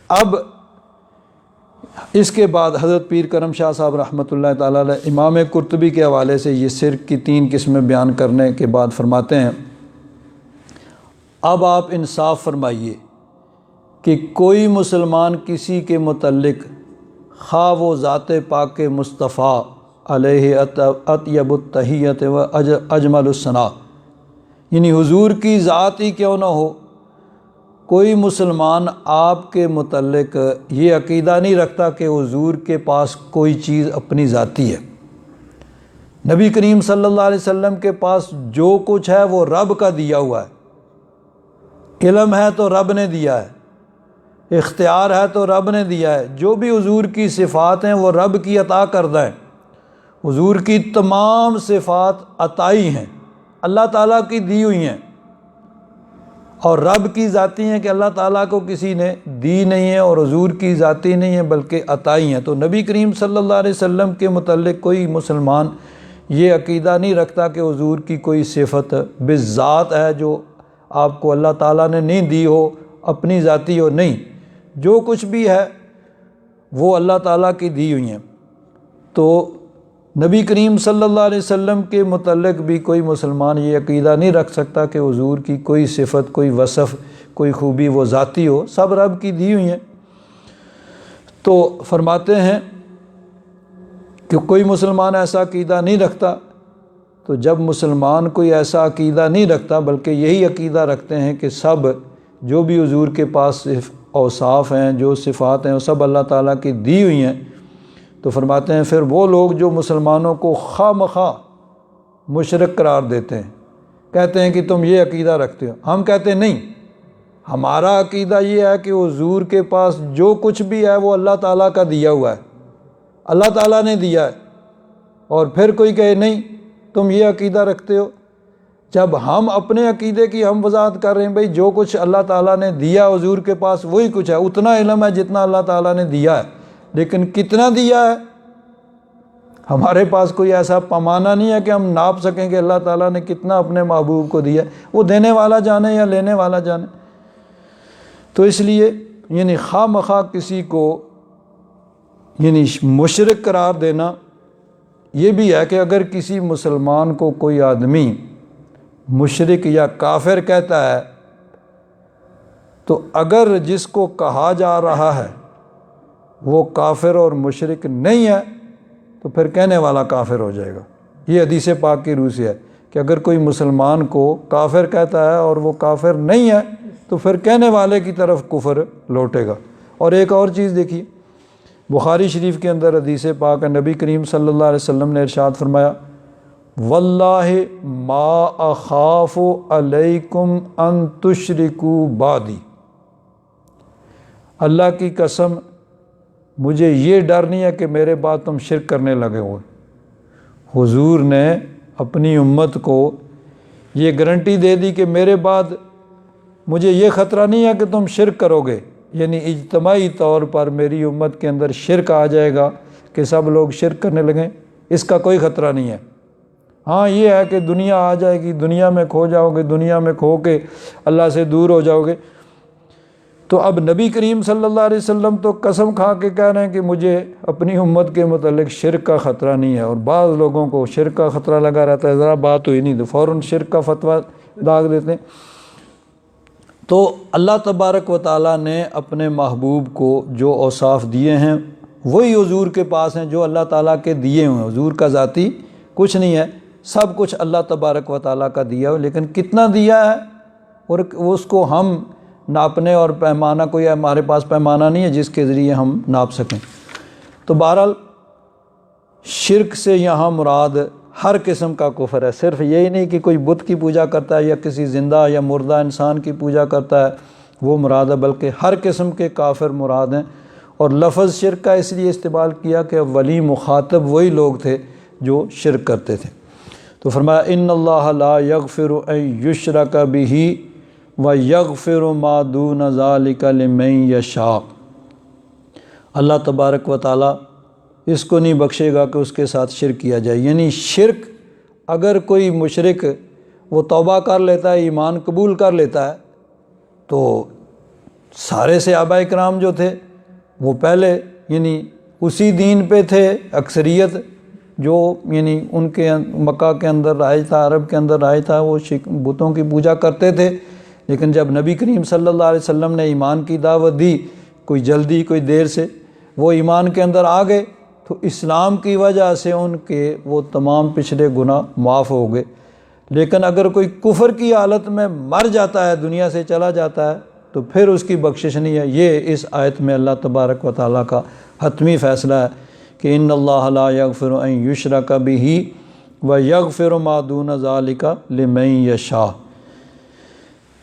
اب اس کے بعد حضرت پیر کرم شاہ صاحب رحمۃ اللہ تعالیٰ علیہ امام قرطبی کے حوالے سے یہ شرک کی 3 قسمیں بیان کرنے کے بعد فرماتے ہیں، اب آپ انصاف فرمائیے کہ کوئی مسلمان کسی کے متعلق خواہ وہ ذات پاک مصطفیٰ علیہ اطیب التحیت و اجمل الثناء، یعنی حضور کی ذات ہی کیوں نہ ہو، کوئی مسلمان آپ کے متعلق یہ عقیدہ نہیں رکھتا کہ حضور کے پاس کوئی چیز اپنی ذاتی ہے۔ نبی کریم صلی اللہ علیہ وسلم کے پاس جو کچھ ہے وہ رب کا دیا ہوا ہے، علم ہے تو رب نے دیا ہے، اختیار ہے تو رب نے دیا ہے، جو بھی حضور کی صفات ہیں وہ رب کی عطا کردہ ہیں۔ حضور کی تمام صفات عطائی ہیں، اللہ تعالیٰ کی دی ہوئی ہیں، اور رب کی ذاتی ہیں کہ اللہ تعالیٰ کو کسی نے دی نہیں ہے، اور حضور کی ذاتی نہیں ہے بلکہ عطائی ہیں۔ تو نبی کریم صلی اللہ علیہ وسلم کے متعلق کوئی مسلمان یہ عقیدہ نہیں رکھتا کہ حضور کی کوئی صفت بالذات ہے جو آپ کو اللہ تعالیٰ نے نہیں دی ہو، اپنی ذاتی ہو، نہیں، جو کچھ بھی ہے وہ اللہ تعالیٰ کی دی ہوئی ہیں۔ تو نبی کریم صلی اللہ علیہ وسلم کے متعلق بھی کوئی مسلمان یہ عقیدہ نہیں رکھ سکتا کہ حضور کی کوئی صفت، کوئی وصف، کوئی خوبی وہ ذاتی ہو، سب رب کی دی ہوئی ہیں۔ تو فرماتے ہیں کہ کوئی مسلمان ایسا عقیدہ نہیں رکھتا، تو جب مسلمان کوئی ایسا عقیدہ نہیں رکھتا بلکہ یہی عقیدہ رکھتے ہیں کہ سب جو بھی حضور کے پاس اوصاف ہیں، جو صفات ہیں، وہ سب اللہ تعالیٰ کی دی ہوئی ہیں، تو فرماتے ہیں پھر وہ لوگ جو مسلمانوں کو خواہ مخواہ مشرک قرار دیتے ہیں، کہتے ہیں کہ تم یہ عقیدہ رکھتے ہو، ہم کہتے ہیں نہیں، ہمارا عقیدہ یہ ہے کہ حضور کے پاس جو کچھ بھی ہے وہ اللہ تعالیٰ کا دیا ہوا ہے، اللہ تعالیٰ نے دیا ہے۔ اور پھر کوئی کہے نہیں تم یہ عقیدہ رکھتے ہو، جب ہم اپنے عقیدے کی ہم وضاحت کر رہے ہیں، بھئی جو کچھ اللہ تعالیٰ نے دیا حضور کے پاس وہی کچھ ہے، اتنا علم ہے جتنا اللہ تعالیٰ نے دیا ہے، لیکن کتنا دیا ہے ہمارے پاس کوئی ایسا پیمانہ نہیں ہے کہ ہم ناپ سکیں کہ اللہ تعالیٰ نے کتنا اپنے محبوب کو دیا ہے، وہ دینے والا جانے یا لینے والا جانے۔ تو اس لیے یعنی خواہ مخواہ کسی کو یعنی مشرک قرار دینا، یہ بھی ہے کہ اگر کسی مسلمان کو کوئی آدمی مشرک یا کافر کہتا ہے تو اگر جس کو کہا جا رہا ہے وہ کافر اور مشرک نہیں ہے تو پھر کہنے والا کافر ہو جائے گا۔ یہ حدیث پاک کی روح سے ہے کہ اگر کوئی مسلمان کو کافر کہتا ہے اور وہ کافر نہیں ہے تو پھر کہنے والے کی طرف کفر لوٹے گا۔ اور ایک اور چیز دیکھیے، بخاری شریف کے اندر حدیث پاک ہے، نبی کریم صلی اللہ علیہ وسلم نے ارشاد فرمایا، واللہ ما اخاف علیکم ان تشرکوا بعدی، اللہ کی قسم مجھے یہ ڈر نہیں ہے کہ میرے بعد تم شرک کرنے لگے ہو۔ حضور نے اپنی امت کو یہ گارنٹی دے دی کہ میرے بعد مجھے یہ خطرہ نہیں ہے کہ تم شرک کرو گے، یعنی اجتماعی طور پر میری امت کے اندر شرک آ جائے گا کہ سب لوگ شرک کرنے لگیں، اس کا کوئی خطرہ نہیں ہے۔ ہاں یہ ہے کہ دنیا آ جائے گی، دنیا میں کھو جاؤ گے، دنیا میں کھو کے اللہ سے دور ہو جاؤ گے۔ تو اب نبی کریم صلی اللہ علیہ وسلم تو قسم کھا کے کہہ رہے ہیں کہ مجھے اپنی امت کے متعلق شرک کا خطرہ نہیں ہے، اور بعض لوگوں کو شرک کا خطرہ لگا رہتا ہے، ذرا بات ہوئی نہیں تو فوراً شرک کا فتویٰ داغ دیتے ہیں۔ تو اللہ تبارک و تعالیٰ نے اپنے محبوب کو جو اوصاف دیے ہیں وہی حضور کے پاس ہیں جو اللہ تعالیٰ کے دیے ہوئے ہیں۔ حضور کا ذاتی کچھ نہیں ہے، سب کچھ اللہ تبارک و تعالیٰ کا دیا ہو، لیکن کتنا دیا ہے اور اس کو ہم ناپنے اور پیمانہ، کوئی ہمارے پاس پیمانہ نہیں ہے جس کے ذریعے ہم ناپ سکیں۔ تو بہرحال شرک سے یہاں مراد ہر قسم کا کفر ہے، صرف یہی نہیں کہ کوئی بت کی پوجا کرتا ہے یا کسی زندہ یا مردہ انسان کی پوجا کرتا ہے وہ مراد ہے، بلکہ ہر قسم کے کافر مراد ہیں۔ اور لفظ شرک کا اس لیے استعمال کیا کہ اولی مخاطب وہی لوگ تھے جو شرک کرتے تھے۔ تو فرمایا ان اللہ لا یغفر ان یشرک بہ وَيَغْفِرُ مَا دُونَ ذَلِكَ لِمَن یشاء۔ اللہ تبارک و تعالیٰ اس کو نہیں بخشے گا کہ اس کے ساتھ شرک کیا جائے۔ یعنی شرک اگر کوئی مشرک وہ توبہ کر لیتا ہے، ایمان قبول کر لیتا ہے، تو سارے صحابہ کرام جو تھے وہ پہلے یعنی اسی دین پہ تھے، اکثریت جو یعنی ان کے مکہ کے اندر رائج تھا، عرب کے اندر رائج تھا، وہ بتوں کی پوجا کرتے تھے۔ لیکن جب نبی کریم صلی اللہ علیہ وسلم نے ایمان کی دعوت دی، کوئی جلدی کوئی دیر سے وہ ایمان کے اندر آ گئے، تو اسلام کی وجہ سے ان کے وہ تمام پچھلے گناہ معاف ہو گئے۔ لیکن اگر کوئی کفر کی حالت میں مر جاتا ہے، دنیا سے چلا جاتا ہے، تو پھر اس کی بخشش نہیں ہے۔ یہ اس آیت میں اللہ تبارک و تعالیٰ کا حتمی فیصلہ ہے کہ ان اللہ لا یغفر ان یشرک بہ ویغفر ما دون ذلک لمن یشاء۔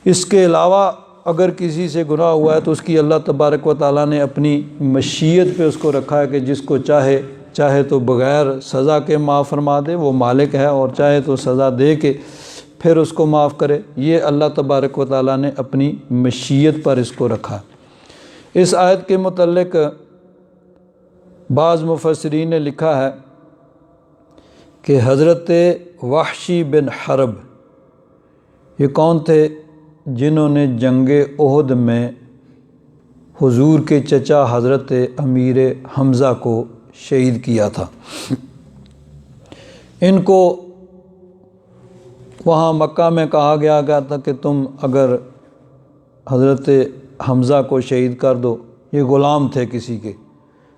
اس کے علاوہ اگر کسی سے گناہ ہوا ہے تو اس کی اللہ تبارک و تعالیٰ نے اپنی مشیت پہ اس کو رکھا ہے کہ جس کو چاہے تو بغیر سزا کے معاف فرما دے، وہ مالک ہے، اور چاہے تو سزا دے کے پھر اس کو معاف کرے۔ یہ اللہ تبارک و تعالیٰ نے اپنی مشیت پر اس کو رکھا۔ اس آیت کے متعلق بعض مفسرین نے لکھا ہے کہ حضرت وحشی بن حرب یہ کون تھے؟ جنہوں نے جنگ احد میں حضور کے چچا حضرت امیر حمزہ کو شہید کیا تھا۔ ان کو وہاں مکہ میں کہا گیا تھا کہ تم اگر حضرت حمزہ کو شہید کر دو، یہ غلام تھے کسی کے،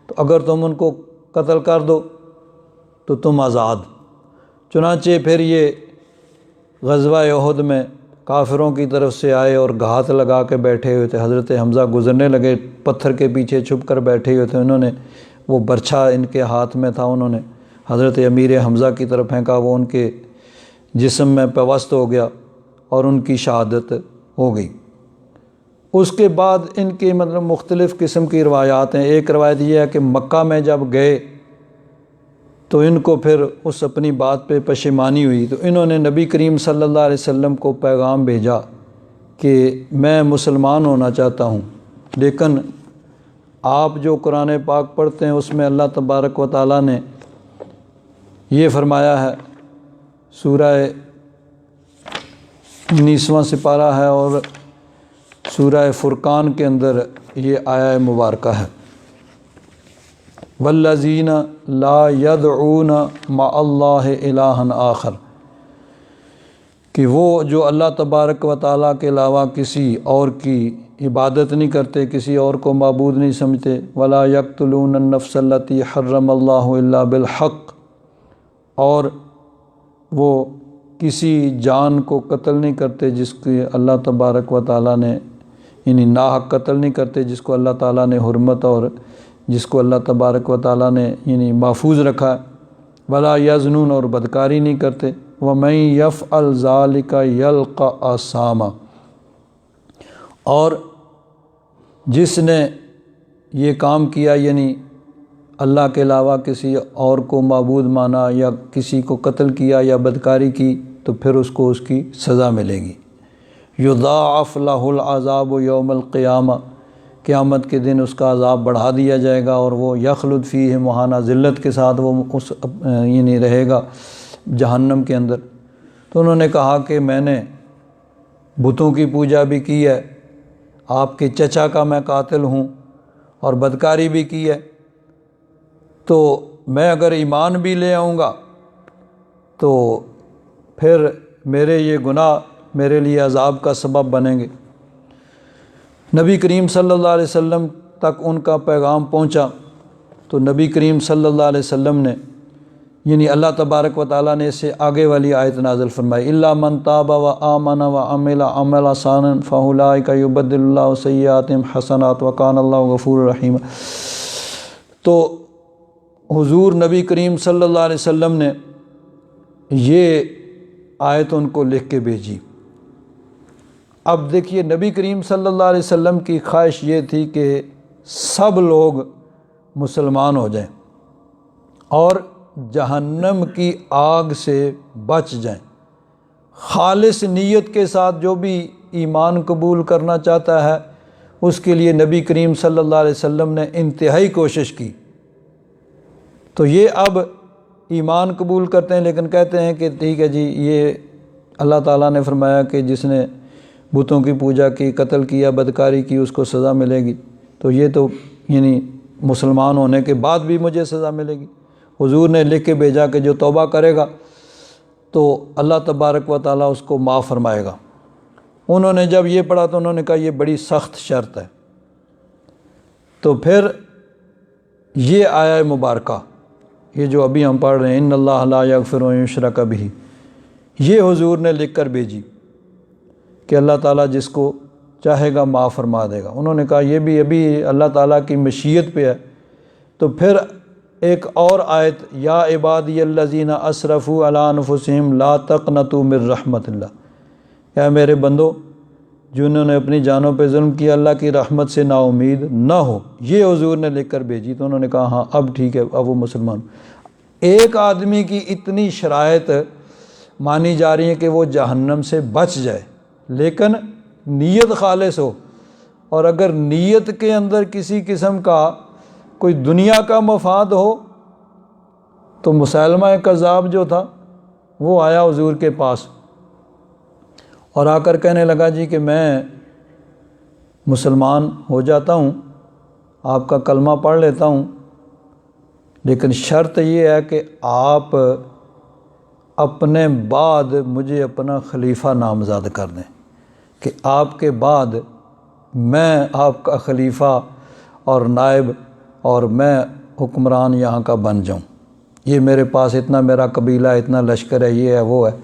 تو اگر تم ان کو قتل کر دو تو تم آزاد۔ چنانچہ پھر یہ غزوہ احد میں کافروں کی طرف سے آئے اور گھات لگا کے بیٹھے ہوئے تھے۔ حضرت حمزہ گزرنے لگے، پتھر کے پیچھے چھپ کر بیٹھے ہوئے تھے، انہوں نے وہ برچھا ان کے ہاتھ میں تھا، انہوں نے حضرت امیر حمزہ کی طرف پھینکا، وہ ان کے جسم میں پیوست ہو گیا اور ان کی شہادت ہو گئی۔ اس کے بعد ان کی مختلف قسم کی روایات ہیں۔ ایک روایت یہ ہے کہ مکہ میں جب گئے تو ان کو پھر اس اپنی بات پہ پشیمانی ہوئی، تو انہوں نے نبی کریم صلی اللہ علیہ وسلم کو پیغام بھیجا کہ میں مسلمان ہونا چاہتا ہوں، لیکن آپ جو قرآن پاک پڑھتے ہیں اس میں اللہ تبارک و تعالیٰ نے یہ فرمایا ہے، سورہ 19واں سپارہ ہے اور سورہ فرقان کے اندر یہ آیہ مبارکہ ہے، والذین لا یدعون مع اللہ الہا آخر، کہ وہ جو اللہ تبارک و تعالیٰ کے علاوہ کسی اور کی عبادت نہیں کرتے، کسی اور کو معبود نہیں سمجھتے، ولا یقتلون النفس التی حرم اللہ الا بالحق، اور وہ کسی جان کو قتل نہیں کرتے جس کی اللہ تبارک و تعالیٰ نے یعنی ناحق قتل نہیں کرتے، جس کو اللہ تعالیٰ نے حرمت اور جس کو اللہ تبارک و تعالیٰ نے یعنی محفوظ رکھا ہے، ولا یزنون، اور بدکاری نہیں کرتے، ومن یفعل ذلک یلقى اثاما، اور جس نے یہ کام کیا یعنی اللہ کے علاوہ کسی اور کو معبود مانا یا کسی کو قتل کیا یا بدکاری کی، تو پھر اس کو اس کی سزا ملے گی۔ یضاعف لہ العذاب یوم القیامہ، قیامت کے دن اس کا عذاب بڑھا دیا جائے گا، اور وہ یخلد فیہ مہانہ، ذلت کے ساتھ وہ اس یعنی رہے گا جہنم کے اندر۔ تو انہوں نے کہا کہ میں نے بتوں کی پوجا بھی کی ہے، آپ کے چچا کا میں قاتل ہوں، اور بدکاری بھی کی ہے، تو میں اگر ایمان بھی لے آؤں گا تو پھر میرے یہ گناہ میرے لیے عذاب کا سبب بنیں گے۔ نبی کریم صلی اللہ علیہ وسلم تک ان کا پیغام پہنچا، تو نبی کریم صلی اللہ علیہ وسلم نے یعنی اللہ تبارک و تعالیٰ نے اس سے آگے والی آیت نازل فرمائی، الا من تاب و آمن و عمل عملا صالحا فاولئک یبدل اللہ سیئاتہم حسنات وکان اللہ غفور رحیم۔ تو حضور نبی کریم صلی اللہ علیہ وسلم نے یہ آیت ان کو لکھ کے بھیجی۔ اب دیکھیے نبی کریم صلی اللہ علیہ وسلم کی خواہش یہ تھی کہ سب لوگ مسلمان ہو جائیں اور جہنم کی آگ سے بچ جائیں۔ خالص نیت کے ساتھ جو بھی ایمان قبول کرنا چاہتا ہے اس کے لیے نبی کریم صلی اللہ علیہ وسلم نے انتہائی کوشش کی۔ تو یہ اب ایمان قبول کرتے ہیں لیکن کہتے ہیں کہ ٹھیک ہے جی، یہ اللہ تعالیٰ نے فرمایا کہ جس نے بتوں کی پوجا کی، قتل کیا، بدکاری کی، اس کو سزا ملے گی، تو یہ تو یعنی مسلمان ہونے کے بعد بھی مجھے سزا ملے گی۔ حضور نے لکھ کے بھیجا کہ جو توبہ کرے گا تو اللہ تبارک و تعالیٰ اس کو معاف فرمائے گا۔ انہوں نے جب یہ پڑھا تو انہوں نے کہا یہ بڑی سخت شرط ہے۔ تو پھر یہ آیہ مبارکہ، یہ جو ابھی ہم پڑھ رہے ہیں، ان اللہ لا یغفر ان یشرک بہ، یہ حضور نے لکھ کر بھیجی کہ اللہ تعالیٰ جس کو چاہے گا معاف فرما دے گا۔ انہوں نے کہا یہ بھی ابھی اللہ تعالیٰ کی مشیت پہ ہے۔ تو پھر ایک اور آیت، یا عبادی الذین اسرفوا علی انفسہم لا تقنطوا من رحمت اللہ، اے میرے بندو جنہوں نے اپنی جانوں پہ ظلم کیا، اللہ کی رحمت سے نا امید نہ ہو، یہ حضور نے لکھ کر بھیجی۔ تو انہوں نے کہا ہاں اب ٹھیک ہے، اب وہ مسلمان۔ ایک آدمی کی اتنی شرائط مانی جا رہی ہیں کہ وہ جہنم سے بچ جائے، لیکن نیت خالص ہو، اور اگر نیت کے اندر کسی قسم کا کوئی دنیا کا مفاد ہو تو مسیلمہ کذاب جو تھا وہ آیا حضور کے پاس اور آ کر کہنے لگا جی کہ میں مسلمان ہو جاتا ہوں، آپ کا کلمہ پڑھ لیتا ہوں، لیکن شرط یہ ہے کہ آپ اپنے بعد مجھے اپنا خلیفہ نامزد کر دیں، کہ آپ کے بعد میں آپ کا خلیفہ اور نائب اور میں حکمران یہاں کا بن جاؤں۔ یہ میرے پاس اتنا میرا قبیلہ، اتنا لشکر ہے، یہ ہے وہ ہے،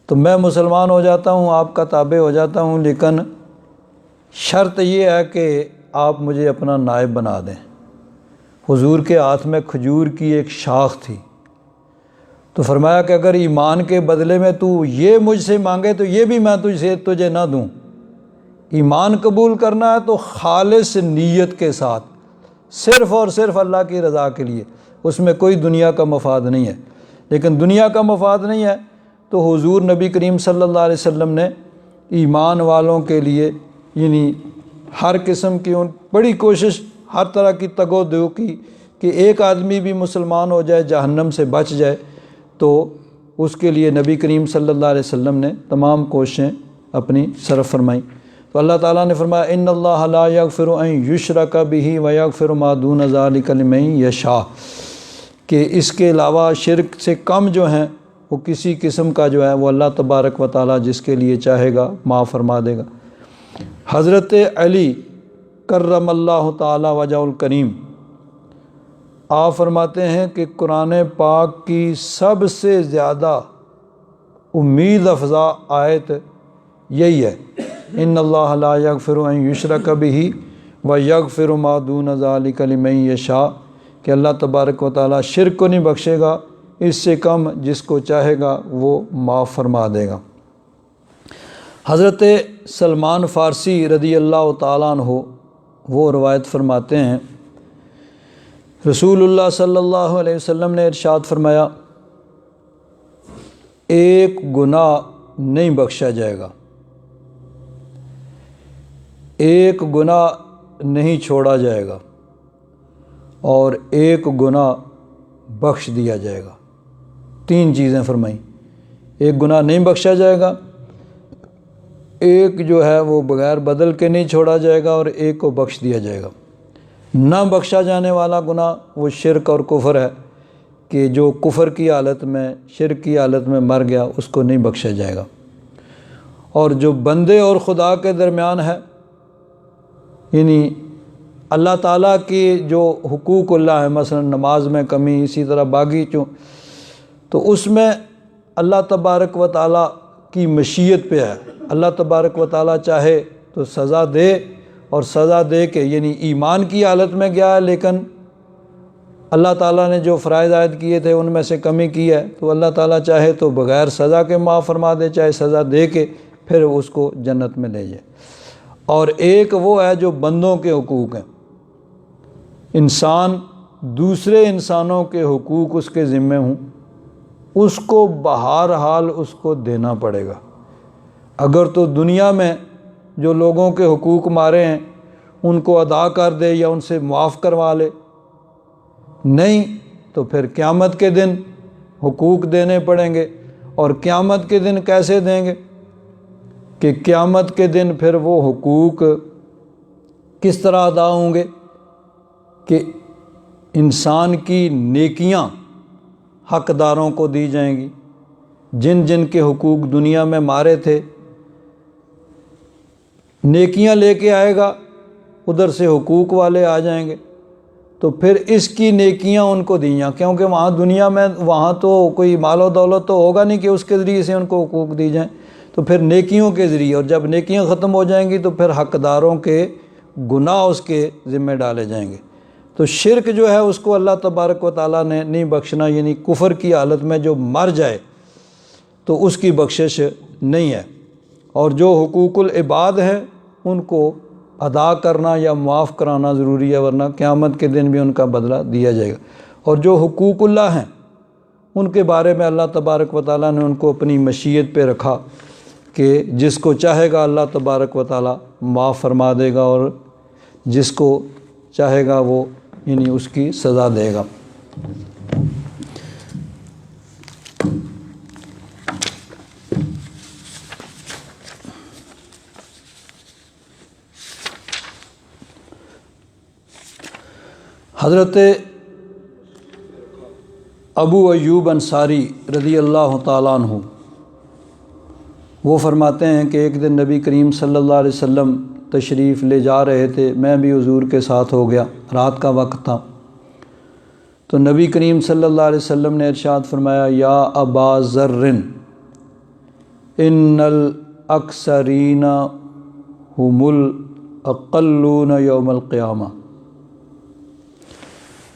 تو میں مسلمان ہو جاتا ہوں، آپ کا تابع ہو جاتا ہوں، لیکن شرط یہ ہے کہ آپ مجھے اپنا نائب بنا دیں۔ حضور کے ہاتھ میں کھجور کی ایک شاخ تھی، تو فرمایا کہ اگر ایمان کے بدلے میں تو یہ مجھ سے مانگے تو یہ بھی میں تجھے نہ دوں۔ ایمان قبول کرنا ہے تو خالص نیت کے ساتھ، صرف اور صرف اللہ کی رضا کے لیے، اس میں کوئی دنیا کا مفاد نہیں ہے۔ لیکن دنیا کا مفاد نہیں ہے تو حضور نبی کریم صلی اللہ علیہ وسلم نے ایمان والوں کے لیے یعنی ہر قسم کی بڑی کوشش، ہر طرح کی تگ و دو کی کہ ایک آدمی بھی مسلمان ہو جائے، جہنم سے بچ جائے، تو اس کے لیے نبی کریم صلی اللہ علیہ وسلم نے تمام کوششیں اپنی صرف فرمائیں۔ تو اللہ تعالیٰ نے فرمایا ان اللہ لا یغفر ان یشرک بہ ویغفر ما دون ذلک لمن یشاء، کہ اس کے علاوہ شرک سے کم جو ہیں وہ کسی قسم کا جو ہے وہ اللہ تبارک و تعالیٰ جس کے لیے چاہے گا معاف فرما دے گا۔ حضرت علی کرم اللہ تعالی وجہ الکریم آپ فرماتے ہیں کہ قرآن پاک کی سب سے زیادہ امید افزا آیت یہی ہے، ان اللہ لا یغفر ان یشرک بہ ویغفر ما دون ذلک لمن یشاء، کہ اللہ تبارک و تعالیٰ شرک کو نہیں بخشے گا، اس سے کم جس کو چاہے گا وہ معاف فرما دے گا۔ حضرت سلمان فارسی رضی اللہ تعالیٰ عنہ وہ روایت فرماتے ہیں، رسول اللہ صلی اللہ علیہ وسلم نے ارشاد فرمایا ایک گناہ نہیں بخشا جائے گا، ایک گناہ نہیں چھوڑا جائے گا، اور ایک گناہ بخش دیا جائے گا۔ تین چیزیں فرمائیں، ایک گناہ نہیں بخشا جائے گا، ایک جو ہے وہ بغیر بدل کے نہیں چھوڑا جائے گا، اور ایک کو بخش دیا جائے گا۔ نہ بخشا جانے والا گناہ وہ شرک اور کفر ہے، کہ جو کفر کی حالت میں، شرک کی حالت میں مر گیا اس کو نہیں بخشا جائے گا۔ اور جو بندے اور خدا کے درمیان ہے، یعنی اللہ تعالیٰ کی جو حقوق اللہ ہے، مثلا نماز میں کمی، اسی طرح باقی تو اس میں اللہ تبارک و تعالیٰ کی مشیت پہ ہے۔ اللہ تبارک و تعالیٰ چاہے تو سزا دے، اور سزا دے کے یعنی ایمان کی حالت میں گیا ہے لیکن اللہ تعالیٰ نے جو فرائض عائد کیے تھے ان میں سے کمی کی ہے، تو اللہ تعالیٰ چاہے تو بغیر سزا کے معاف فرما دے، چاہے سزا دے کے پھر اس کو جنت میں لے جائے۔ اور ایک وہ ہے جو بندوں کے حقوق ہیں، انسان دوسرے انسانوں کے حقوق اس کے ذمے ہوں، اس کو بہرحال اس کو دینا پڑے گا۔ اگر تو دنیا میں جو لوگوں کے حقوق مارے ہیں ان کو ادا کر دے یا ان سے معاف کروا لے، نہیں تو پھر قیامت کے دن حقوق دینے پڑیں گے۔ اور قیامت کے دن کیسے دیں گے کہ قیامت کے دن پھر وہ حقوق کس طرح ادا ہوں گے کہ انسان کی نیکیاں حقداروں کو دی جائیں گی، جن جن کے حقوق دنیا میں مارے تھے نیکیاں لے کے آئے گا، ادھر سے حقوق والے آ جائیں گے، تو پھر اس کی نیکیاں ان کو دیاں، کیونکہ وہاں دنیا میں وہاں تو کوئی مال و دولت تو ہوگا نہیں کہ اس کے ذریعے سے ان کو حقوق دی جائیں، تو پھر نیکیوں کے ذریعے، اور جب نیکیاں ختم ہو جائیں گی تو پھر حقداروں کے گناہ اس کے ذمہ ڈالے جائیں گے۔ تو شرک جو ہے اس کو اللہ تبارک و تعالیٰ نے نہیں بخشنا، یعنی کفر کی حالت میں جو مر جائے تو اس کی بخشش نہیں ہے، اور جو حقوق العباد ہیں ان کو ادا کرنا یا معاف کرانا ضروری ہے، ورنہ قیامت کے دن بھی ان کا بدلہ دیا جائے گا۔ اور جو حقوق اللہ ہیں ان کے بارے میں اللہ تبارک و تعالیٰ نے ان کو اپنی مشیت پہ رکھا کہ جس کو چاہے گا اللہ تبارک و تعالیٰ معاف فرما دے گا، اور جس کو چاہے گا وہ یعنی اس کی سزا دے گا۔ حضرت ابو ایوب انصاری رضی اللہ تعالیٰ عنہ وہ فرماتے ہیں کہ ایک دن نبی کریم صلی اللہ علیہ وسلم تشریف لے جا رہے تھے، میں بھی حضور کے ساتھ ہو گیا، رات کا وقت تھا، تو نبی کریم صلی اللہ علیہ وسلم نے ارشاد فرمایا، یا ابا ذر ان الاکثرین هم الاقلون یوم القیامہ،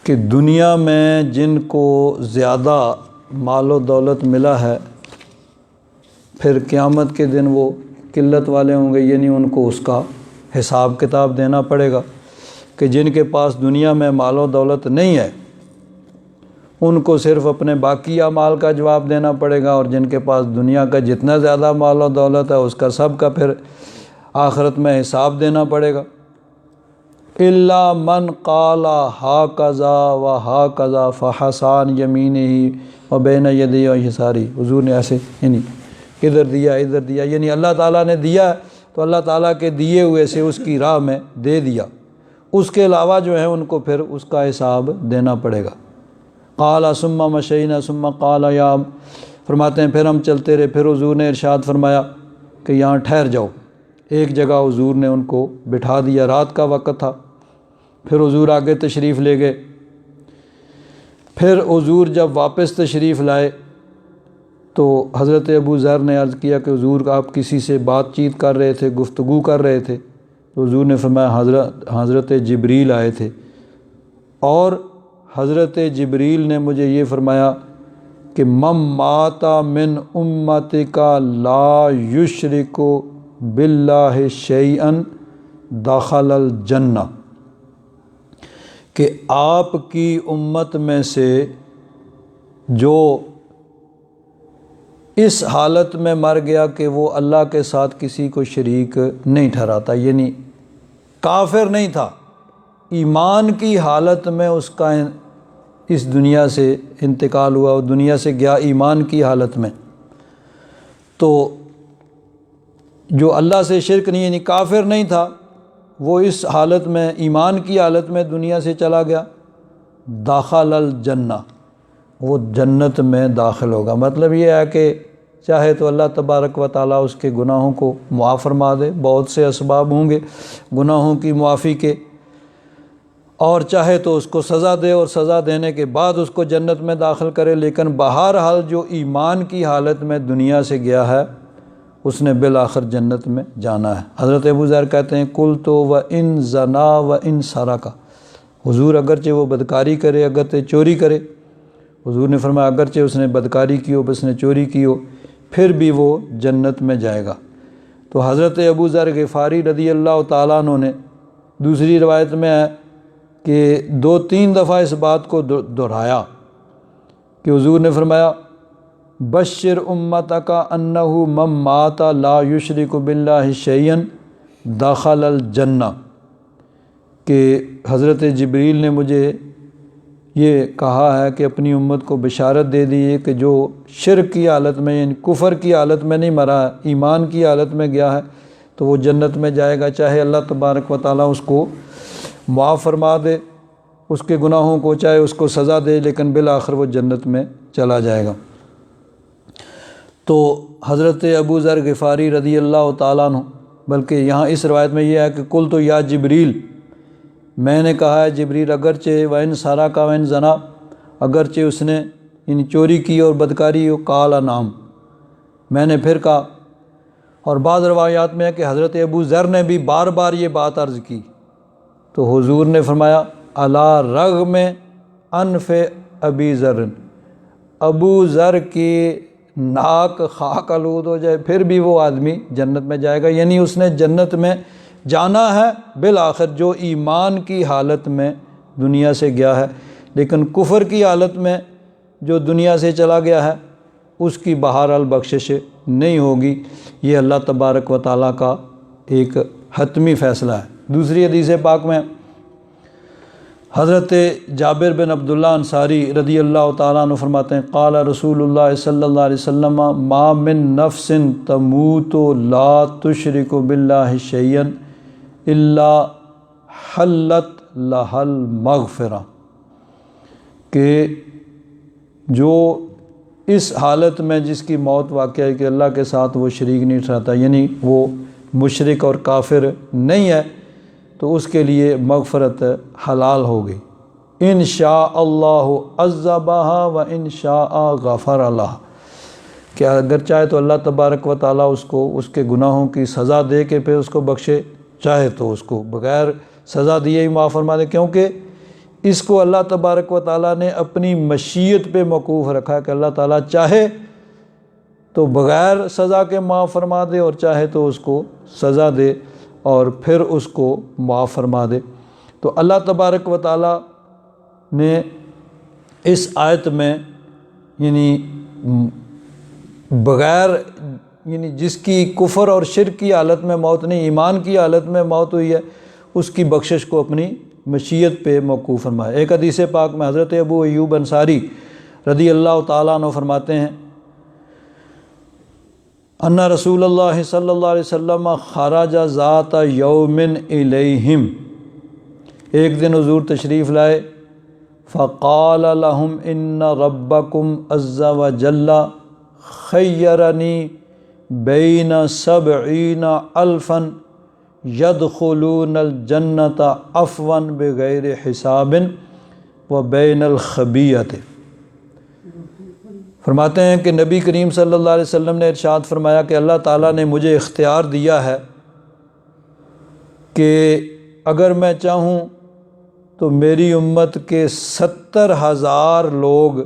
کہ دنیا میں جن کو زیادہ مال و دولت ملا ہے پھر قیامت کے دن وہ قلت والے ہوں گے، یعنی ان کو اس کا حساب کتاب دینا پڑے گا، کہ جن کے پاس دنیا میں مال و دولت نہیں ہے ان کو صرف اپنے باقی اعمال کا جواب دینا پڑے گا، اور جن کے پاس دنیا کا جتنا زیادہ مال و دولت ہے اس کا سب کا پھر آخرت میں حساب دینا پڑے گا۔ الا من قال ہاکذا و ہاکذا فحسان یمینہ و بین یدی و یساری، حضور نے ایسے یعنی ادھر دیا ادھر دیا، یعنی اللہ تعالیٰ نے دیا تو اللہ تعالیٰ کے دیے ہوئے سے اس کی راہ میں دے دیا، اس کے علاوہ جو ہے ان کو پھر اس کا حساب دینا پڑے گا۔ قال ثم مشینا ثم قال یا، فرماتے ہیں پھر ہم چلتے رہے، پھر حضور نے ارشاد فرمایا کہ یہاں ٹھہر جاؤ، ایک جگہ حضور نے ان کو بٹھا دیا، رات کا وقت تھا، پھر حضور آگے تشریف لے گئے۔ پھر حضور جب واپس تشریف لائے تو حضرت ابو ذر نے عرض کیا کہ حضور آپ کسی سے بات چیت کر رہے تھے، گفتگو کر رہے تھے، تو حضور نے فرمایا حضرت جبریل آئے تھے، اور حضرت جبریل نے مجھے یہ فرمایا کہ من مات من امتک لا یشرک باللہ شیئا دخل الجنہ، کہ آپ کی امت میں سے جو اس حالت میں مر گیا کہ وہ اللہ کے ساتھ کسی کو شریک نہیں ٹھہراتا، یعنی کافر نہیں تھا، ایمان کی حالت میں اس کا اس دنیا سے انتقال ہوا، اور دنیا سے گیا ایمان کی حالت میں، تو جو اللہ سے شرک نہیں یعنی کافر نہیں تھا وہ اس حالت میں ایمان کی حالت میں دنیا سے چلا گیا، داخل الجنہ، وہ جنت میں داخل ہوگا۔ مطلب یہ ہے کہ چاہے تو اللہ تبارک و تعالیٰ اس کے گناہوں کو معاف فرما دے، بہت سے اسباب ہوں گے گناہوں کی معافی کے، اور چاہے تو اس کو سزا دے اور سزا دینے کے بعد اس کو جنت میں داخل کرے، لیکن بہرحال جو ایمان کی حالت میں دنیا سے گیا ہے اس نے بالآخر جنت میں جانا ہے۔ حضرت ابو ذر کہتے ہیں قلت و ان زنا و ان سرقا، حضور اگرچہ وہ بدکاری کرے، اگرچہ چوری کرے، حضور نے فرمایا اگرچہ اس نے بدکاری کی ہو، اس نے چوری کی ہو، پھر بھی وہ جنت میں جائے گا۔ تو حضرت ابو ذر غفاری رضی اللہ تعالیٰ عنہ نے دوسری روایت میں ہے کہ 2-3 دفعہ اس بات کو دہرایا کہ حضور نے فرمایا بشر امتک انہ من مات لا یشرک باللہ شیئا دخل الجنہ، کہ حضرت جبریل نے مجھے یہ کہا ہے کہ اپنی امت کو بشارت دے دیے کہ جو شرک کی حالت میں یعنی کفر کی حالت میں نہیں مرا، ایمان کی حالت میں گیا ہے تو وہ جنت میں جائے گا، چاہے اللہ تبارک و تعالیٰ اس کو معاف فرما دے اس کے گناہوں کو، چاہے اس کو سزا دے، لیکن بالآخر وہ جنت میں چلا جائے گا۔ تو حضرت ابو ذر غفاری رضی اللہ تعالیٰ عنہ، بلکہ یہاں اس روایت میں یہ ہے کہ قل تو یا جبریل، میں نے کہا ہے جبریل، اگرچہ وَإِن سَرَقَ وَإِن زَنَا، اگرچہ اس نے یعنی چوری کی اور بدکاری ہو، قال نعم، میں نے پھر کہا۔ اور بعض روایات میں ہے کہ حضرت ابو ذر نے بھی بار بار یہ بات عرض کی تو حضور نے فرمایا علی رغم انف ابی ذر، ابو ذر کی ناک خاک آلود ہو جائے پھر بھی وہ آدمی جنت میں جائے گا، یعنی اس نے جنت میں جانا ہے بالآخر جو ایمان کی حالت میں دنیا سے گیا ہے، لیکن کفر کی حالت میں جو دنیا سے چلا گیا ہے اس کی بہرحال بخشش نہیں ہوگی۔ یہ اللہ تبارک و تعالیٰ کا ایک حتمی فیصلہ ہے۔ دوسری حدیث پاک میں حضرت جابر بن عبداللہ انصاری رضی اللہ تعالیٰ عنہ فرماتے ہیں قال رسول اللہ صلی اللہ علیہ وسلم ما من نفس تموت لا تشرک باللہ شیئا الا حلت لها المغفرہ، کہ جو اس حالت میں جس کی موت واقع ہے کہ اللہ کے ساتھ وہ شریک نہیں ٹھہراتا، یعنی وہ مشرک اور کافر نہیں ہے، تو اس کے لیے مغفرت حلال ہو گئی۔ ان شاء اللہ عذبہا و ان شاء غفر لہا، کہ اگر چاہے تو اللہ تبارک و تعالیٰ اس کو اس کے گناہوں کی سزا دے کے پھر اس کو بخشے، چاہے تو اس کو بغیر سزا دیے ہی معاف فرما دے، کیونکہ اس کو اللہ تبارک و تعالیٰ نے اپنی مشیت پہ موقوف رکھا ہے کہ اللہ تعالیٰ چاہے تو بغیر سزا کے معاف فرما دے اور چاہے تو اس کو سزا دے اور پھر اس کو معاف فرما دے۔ تو اللہ تبارک و تعالیٰ نے اس آیت میں یعنی بغیر یعنی جس کی کفر اور شرک کی حالت میں موت نہیں، ایمان کی حالت میں موت ہوئی ہے، اس کی بخشش کو اپنی مشیت پہ موقوف فرمایا۔ ایک حدیث پاک میں حضرت ابو ایوب انصاری رضی اللہ تعالیٰ عنہ فرماتے ہیں ان رسول اللہ صلی اللہ علیہ وسلم خرج ذات یوم الیہم، ایک دن حضور تشریف لائے، فقال لهم ان ربکم عز وجل خیرنی بین 70 الفا یدخلون الجنت عفوا بغیر حساب و بین الخبیۃ۔ فرماتے ہیں کہ نبی کریم صلی اللہ علیہ وسلم نے ارشاد فرمایا کہ اللہ تعالیٰ نے مجھے اختیار دیا ہے کہ اگر میں چاہوں تو میری امت کے 70,000 لوگ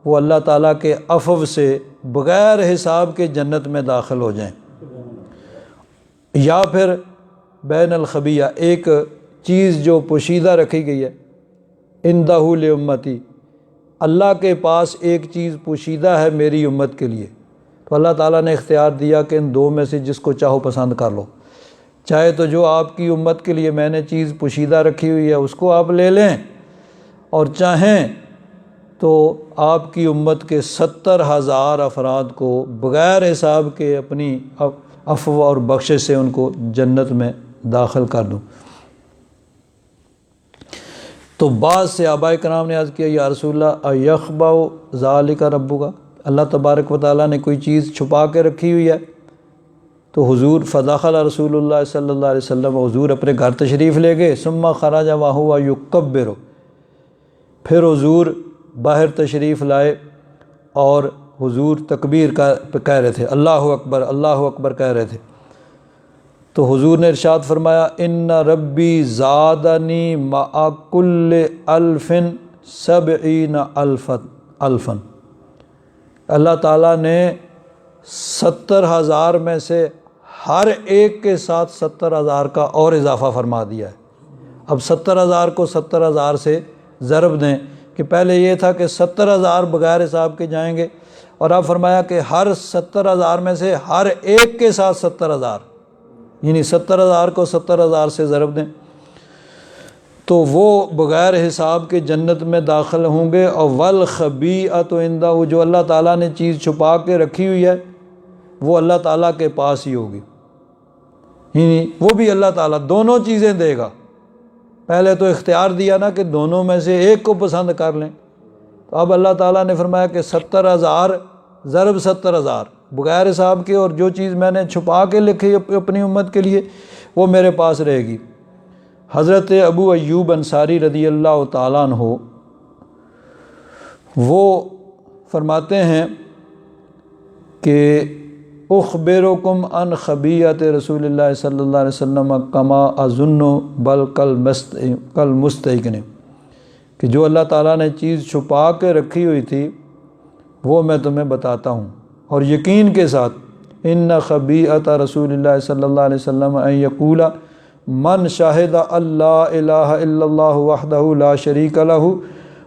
وہ اللہ تعالیٰ کے عفو سے بغیر حساب کے جنت میں داخل ہو جائیں، یا پھر بین الخبیہ، ایک چیز جو پوشیدہ رکھی گئی ہے، اندہ لامتی، اللہ کے پاس ایک چیز پوشیدہ ہے میری امت کے لیے، تو اللہ تعالیٰ نے اختیار دیا کہ ان دو میں سے جس کو چاہو پسند کر لو، چاہے تو جو آپ کی امت کے لیے میں نے چیز پوشیدہ رکھی ہوئی ہے اس کو آپ لے لیں، اور چاہیں تو آپ کی امت کے 70,000 افراد کو بغیر حساب کے اپنی عفو اور بخشش سے ان کو جنت میں داخل کر دوں۔ تو بعض صحابہ کرام نے عرض کیا یا رسول اللہ ایخبأ ذالک ربک، اللہ تبارک و تعالیٰ نے کوئی چیز چھپا کے رکھی ہوئی ہے؟ تو حضور فدخل رسول اللہ صلی اللہ علیہ وسلم، حضور اپنے گھر تشریف لے گئے، ثم خرج وہو یکبر، پھر حضور باہر تشریف لائے اور حضور تکبیر کہہ رہے تھے، اللہ اکبر کہہ رہے تھے، تو حضور نے ارشاد فرمایا ان ربی زادنی مع کل 70 الفا، اللہ تعالیٰ نے 70,000 میں سے ہر ایک کے ساتھ 70,000 کا اور اضافہ فرما دیا ہے۔ اب 70,000 کو 70,000 سے ضرب دیں کہ پہلے یہ تھا کہ 70,000 بغیر حساب کے جائیں گے اور آپ فرمایا کہ ہر 70,000 میں سے ہر ایک کے ساتھ 70,000، یعنی 70,000 کو 70,000 سے ضرب دیں تو وہ بغیر حساب کے جنت میں داخل ہوں گے۔ اور والخبیئۃ عندہ، جو اللہ تعالیٰ نے چیز چھپا کے رکھی ہوئی ہے وہ اللہ تعالیٰ کے پاس ہی ہوگی، یعنی وہ بھی اللہ تعالیٰ دونوں چیزیں دے گا۔ پہلے تو اختیار دیا نا کہ دونوں میں سے ایک کو پسند کر لیں، تو اب اللہ تعالیٰ نے فرمایا کہ 70,000 ضرب 70,000 بغیر حساب کے، اور جو چیز میں نے چھپا کے لکھی اپنی امت کے لیے وہ میرے پاس رہے گی۔ حضرت ابو ایوب انصاری رضی اللہ تعالیٰ عنہ وہ فرماتے ہیں کہ اخبرکم عن خبیئۃ رسول اللہ صلی اللہ علیہ وسلم کما اظن بل کل مستیقن، کہ جو اللہ تعالیٰ نے چیز چھپا کے رکھی ہوئی تھی وہ میں تمہیں بتاتا ہوں، اور یقین کے ساتھ ان خبیئۃ رسول اللہ صلی اللہ علیہ وسلم ان یقول من شاہد اللہ الہ الا اللہ وحدہ لا شریک لہ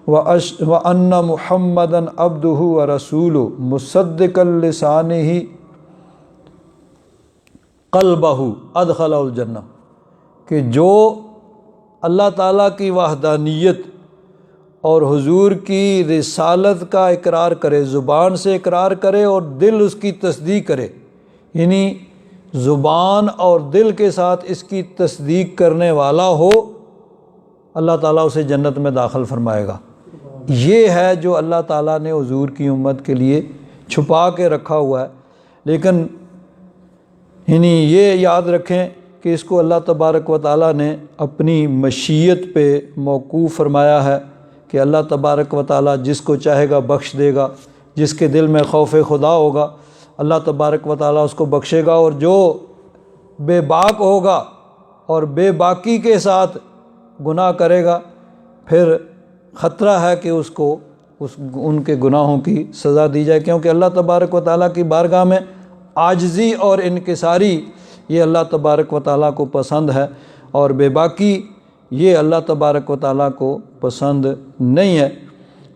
وان محمدا عبدہ ورسولہ مصدقا لسانہ قلبہ ادخلہ الجنہ، کہ جو اللہ تعالیٰ کی وحدانیت اور حضور کی رسالت کا اقرار کرے، زبان سے اقرار کرے اور دل اس کی تصدیق کرے، یعنی زبان اور دل کے ساتھ اس کی تصدیق کرنے والا ہو، اللہ تعالیٰ اسے جنت میں داخل فرمائے گا۔ یہ ہے جو اللہ تعالیٰ نے حضور کی امت کے لیے چھپا کے رکھا ہوا ہے۔ لیکن یعنی یہ یاد رکھیں کہ اس کو اللہ تبارک و تعالیٰ نے اپنی مشیت پہ موقوف فرمایا ہے کہ اللہ تبارک و تعالیٰ جس کو چاہے گا بخش دے گا، جس کے دل میں خوف خدا ہوگا اللہ تبارک و تعالیٰ اس کو بخشے گا، اور جو بے باک ہوگا اور بے باکی کے ساتھ گناہ کرے گا پھر خطرہ ہے کہ اس کو ان کے گناہوں کی سزا دی جائے، کیونکہ اللہ تبارک و تعالیٰ کی بارگاہ میں عاجزی اور انکساری یہ اللہ تبارک و تعالیٰ کو پسند ہے، اور بے باکی یہ اللہ تبارک و تعالیٰ کو پسند نہیں ہے۔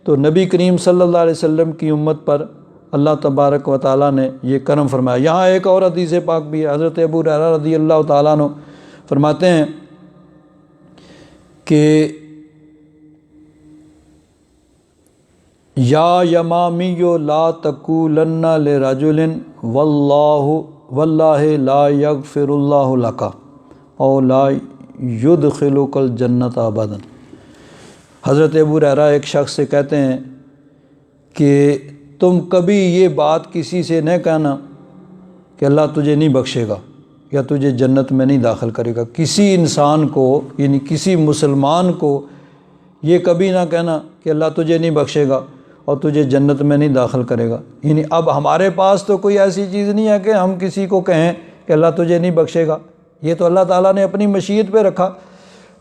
تو نبی کریم صلی اللہ علیہ وسلم کی امت پر اللہ تبارک و تعالیٰ نے یہ کرم فرمایا۔ یہاں ایک اور حدیث پاک بھی ہے، حضرت ابو ہریرہ رضی اللہ تعالیٰ عنہ فرماتے ہیں کہ یا یمامی لا تقولن لرجل واللہ لا یغفر اللہ لک او لا یدخلک الجنت ابدا۔ حضرت ابو ہریرہ ایک شخص سے کہتے ہیں کہ تم کبھی یہ بات کسی سے نہ کہنا کہ اللہ تجھے نہیں بخشے گا یا تجھے جنت میں نہیں داخل کرے گا۔ کسی انسان کو یعنی کسی مسلمان کو یہ کبھی نہ کہنا کہ اللہ تجھے نہیں بخشے گا اور تجھے جنت میں نہیں داخل کرے گا۔ یعنی اب ہمارے پاس تو کوئی ایسی چیز نہیں ہے کہ ہم کسی کو کہیں کہ اللہ تجھے نہیں بخشے گا، یہ تو اللہ تعالیٰ نے اپنی مشیت پہ رکھا۔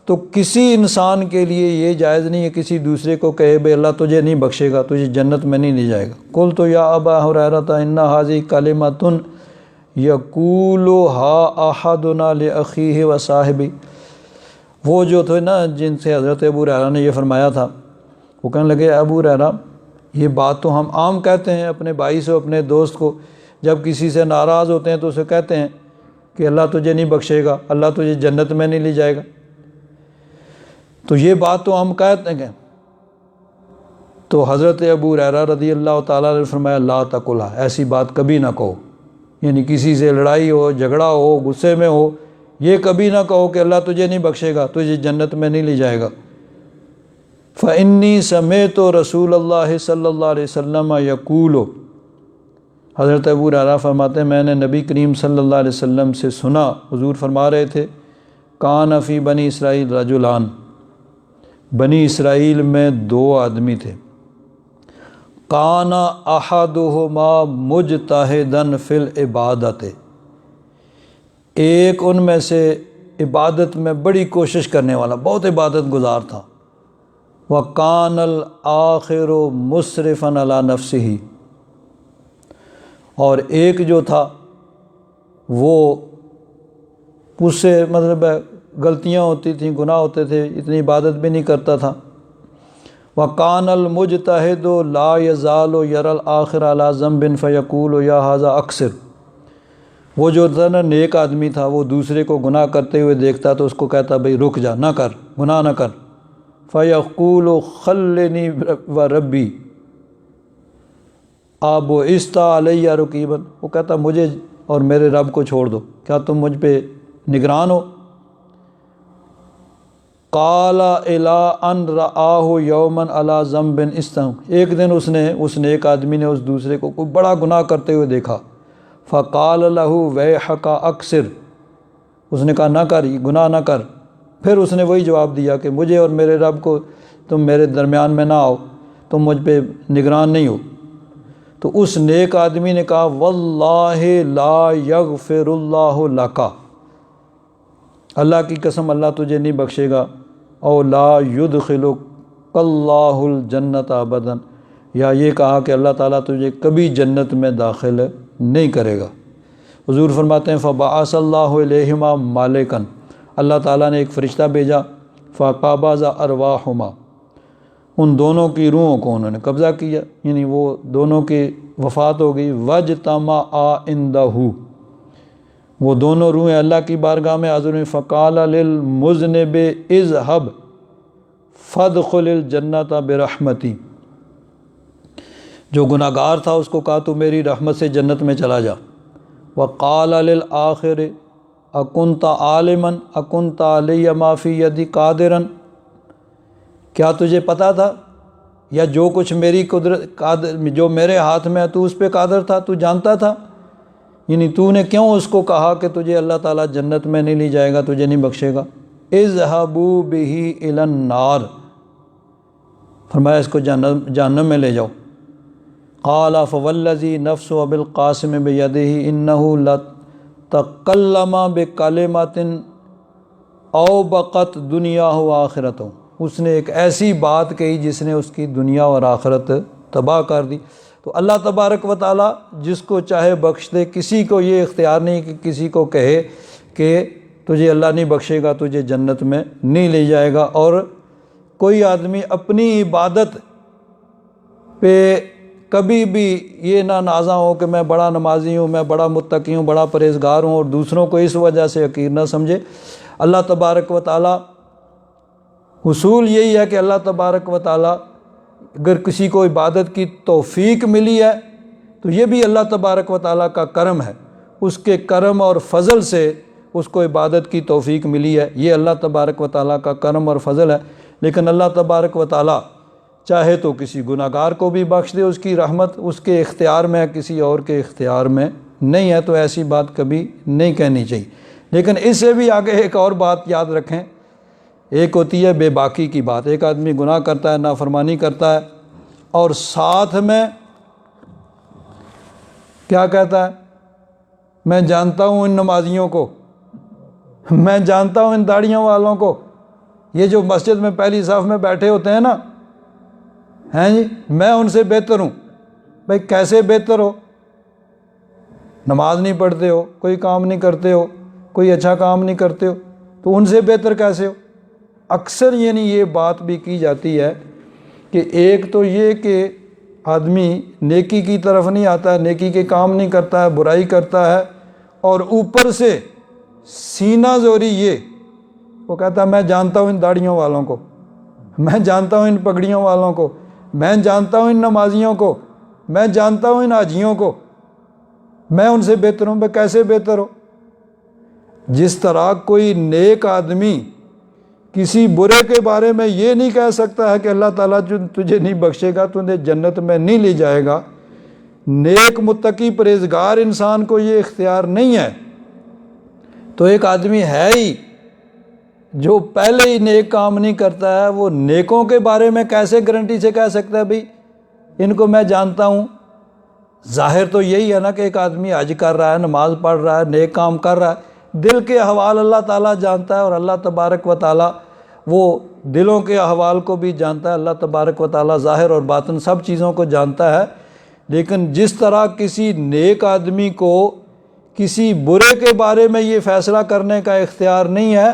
تو کسی انسان کے لیے یہ جائز نہیں ہے کسی دوسرے کو کہے بھئی اللہ تجھے نہیں بخشے گا، تجھے جنت میں نہیں لے جائے گا۔ قلت یا ابا ہریرہ ان ھذہ کلمۃ یقولھا احدنا لاخیہ وصاحبہ، وہ جو تھے نا جن سے حضرت ابو ہریرہ نے یہ فرمایا تھا، وہ کہنے لگے ابو ہریرہ یہ بات تو ہم عام کہتے ہیں اپنے بھائی سے، اپنے دوست کو، جب کسی سے ناراض ہوتے ہیں تو اسے کہتے ہیں کہ اللہ تجھے نہیں بخشے گا، اللہ تجھے جنت میں نہیں لے جائے گا، تو یہ بات تو ہم کہتے ہیں۔ تو حضرت ابو ہریرہ رضی اللہ تعالیٰ نے فرمایا لا تقلھا، ایسی بات کبھی نہ کہو، یعنی کسی سے لڑائی ہو، جھگڑا ہو، غصے میں ہو، یہ کبھی نہ کہو کہ اللہ تجھے نہیں بخشے گا، تجھے جنت میں نہیں لے جائے گا۔ فإنی سمعت رسول اللہ صلی اللہ علیہ وسلم یقول، حضرت ابو ہریرہ فرماتے ہیں میں نے نبی کریم صلی اللہ علیہ وسلم سے سنا، حضور فرما رہے تھے کان فی بنی اسرائیل رجلان، بنی اسرائیل میں دو آدمی تھے، کان احدہما مجتہدا فی العبادۃ، ایک ان میں سے عبادت میں بڑی کوشش کرنے والا، بہت عبادت گزار تھا، وَقَانَ الْآخِرُ مُسْرِفًا عَلَى نَفْسِهِ، اور ایک جو تھا وہ اس سے مطلب غلطیاں ہوتی تھیں، گناہ ہوتے تھے، اتنی عبادت بھی نہیں کرتا تھا، وَقَانَ الْمُجْتَهِدُ لَا يَزَالُ يَرَى الْآخِرَ عَلَى ذَنْبٍ فَيَقُولُ يَا هَذَا أَقْصِرْ۔ وہ جو تھا نا نیک آدمی تھا، وہ دوسرے کو گناہ کرتے ہوئے دیکھتا تو اس کو کہتا بھئی رک جا، نہ کر، گناہ نہ کر۔ فَيَقُولُ خَلِّنِي وَرَبِّي أَبُعِثْتَ عَلَيَّ رَقِيبًا، وہ کہتا مجھے اور میرے رب کو چھوڑ دو، کیا تم مجھ پہ نگران ہو؟ قال إِلَىٰ أَنْ رَآهُ يَوْمًا عَلَىٰ ذَنْبٍ اسْتَمْ، ایک دن اس نیک آدمی نے اس دوسرے کو کوئی بڑا گناہ کرتے ہوئے دیکھا۔ فقال له ویحک اکثر، اس نے کہا نہ کر، گناہ نہ کر۔ پھر اس نے وہی جواب دیا کہ مجھے اور میرے رب کو تم میرے درمیان میں نہ آؤ، تم مجھ پہ نگران نہیں ہو۔ تو اس نیک آدمی نے کہا واللہ لا یغفر اللہ لک، اللہ کی قسم اللہ تجھے نہیں بخشے گا، او لا یدخلک اللہ الجنت ابدا، یا یہ کہا کہ اللہ تعالیٰ تجھے کبھی جنت میں داخل نہیں کرے گا۔ حضور فرماتے ہیں فبعث اللہ علیہما مالکا، اللہ تعالیٰ نے ایک فرشتہ بھیجا، فقبض ارواحہما، ان دونوں کی روحوں کو انہوں نے قبضہ کیا، یعنی وہ دونوں کی وفات ہو گئی۔ وجتمعا عندہ، وہ دونوں روحیں اللہ کی بارگاہ میں حاضر ہوئیں۔ فقال للمذنب اذهب فادخل الجنت برحمتی، جو گناہ گار تھا اس کو کہا تو میری رحمت سے جنت میں چلا جا۔ وقال للآخر اکنت عالما اکنت علی ما فی یدی قادرا، کیا تجھے پتہ تھا یا جو کچھ میری قدرت جو میرے ہاتھ میں ہے تو اس پہ قادر تھا، تو جانتا تھا؟ یعنی تو نے کیوں اس کو کہا کہ تجھے اللہ تعالیٰ جنت میں نہیں لے جائے گا، تجھے نہیں بخشے گا؟ اذهبوا به الی النار، فرمایا اس کو جہنم میں لے جاؤ۔ قال فوالذی نفس ابی القاسم بیدہ انہ لتکلم بکلمۃ اوبقت دنیاہ و آخرتہ، اس نے ایک ایسی بات کہی جس نے اس کی دنیا اور آخرت تباہ کر دی۔ تو اللہ تبارک و تعالیٰ جس کو چاہے بخش دے، کسی کو یہ اختیار نہیں کہ کسی کو کہے کہ تجھے اللہ نہیں بخشے گا، تجھے جنت میں نہیں لے جائے گا۔ اور کوئی آدمی اپنی عبادت پہ کبھی بھی یہ نہ نازاں ہو کہ میں بڑا نمازی ہوں، میں بڑا متقی ہوں، بڑا پرہیزگار ہوں، اور دوسروں کو اس وجہ سے حقیر نہ سمجھے۔ اللہ تبارک و تعالیٰ، اصول یہی ہے کہ اللہ تبارک و تعالیٰ اگر کسی کو عبادت کی توفیق ملی ہے تو یہ بھی اللہ تبارک و تعالیٰ کا کرم ہے، اس کے کرم اور فضل سے اس کو عبادت کی توفیق ملی ہے، یہ اللہ تبارک و تعالیٰ کا کرم اور فضل ہے۔ لیکن اللہ تبارک و تعالیٰ چاہے تو کسی گناہ گار کو بھی بخش دے، اس کی رحمت اس کے اختیار میں ہے، کسی اور کے اختیار میں نہیں ہے، تو ایسی بات کبھی نہیں کہنی چاہیے۔ لیکن اس سے بھی آگے ایک اور بات یاد رکھیں، ایک ہوتی ہے بے باکی کی بات، ایک آدمی گناہ کرتا ہے، نافرمانی کرتا ہے، اور ساتھ میں کیا کہتا ہے، میں جانتا ہوں ان نمازیوں کو، میں جانتا ہوں ان داڑھیوں والوں کو، یہ جو مسجد میں پہلی صف میں بیٹھے ہوتے ہیں نا، ہیں جی، میں ان سے بہتر ہوں۔ بھائی کیسے بہتر ہو؟ نماز نہیں پڑھتے ہو، کوئی کام نہیں کرتے ہو، کوئی اچھا کام نہیں کرتے ہو، تو ان سے بہتر کیسے ہو؟ اکثر یعنی یہ بات بھی کی جاتی ہے کہ ایک تو یہ کہ آدمی نیکی کی طرف نہیں آتا ہے، نیکی کے کام نہیں کرتا ہے، برائی کرتا ہے، اور اوپر سے سینہ زوری یہ وہ کہتا ہے میں جانتا ہوں ان داڑھیوں والوں کو، میں جانتا ہوں ان پگڑیوں والوں کو، میں جانتا ہوں ان نمازیوں کو، میں جانتا ہوں ان حاجیوں کو، میں ان سے بہتر ہوں۔ بھائی کیسے بہتر ہو؟ جس طرح کوئی نیک آدمی کسی برے کے بارے میں یہ نہیں کہہ سکتا ہے کہ اللہ تعالیٰ جو تجھے نہیں بخشے گا، تجھے جنت میں نہیں لے جائے گا، نیک متقی پرہیزگار انسان کو یہ اختیار نہیں ہے، تو ایک آدمی ہے ہی جو پہلے ہی نیک کام نہیں کرتا ہے، وہ نیکوں کے بارے میں کیسے گارنٹی سے کہہ سکتا ہے بھئی ان کو میں جانتا ہوں؟ ظاہر تو یہی ہے نا کہ ایک آدمی حج کر رہا ہے، نماز پڑھ رہا ہے، نیک کام کر رہا ہے، دل کے احوال اللہ تعالیٰ جانتا ہے، اور اللہ تبارک و تعالیٰ وہ دلوں کے احوال کو بھی جانتا ہے۔ اللہ تبارک و تعالیٰ ظاہر اور باطن سب چیزوں کو جانتا ہے۔ لیکن جس طرح کسی نیک آدمی کو کسی برے کے بارے میں یہ فیصلہ کرنے کا اختیار نہیں ہے،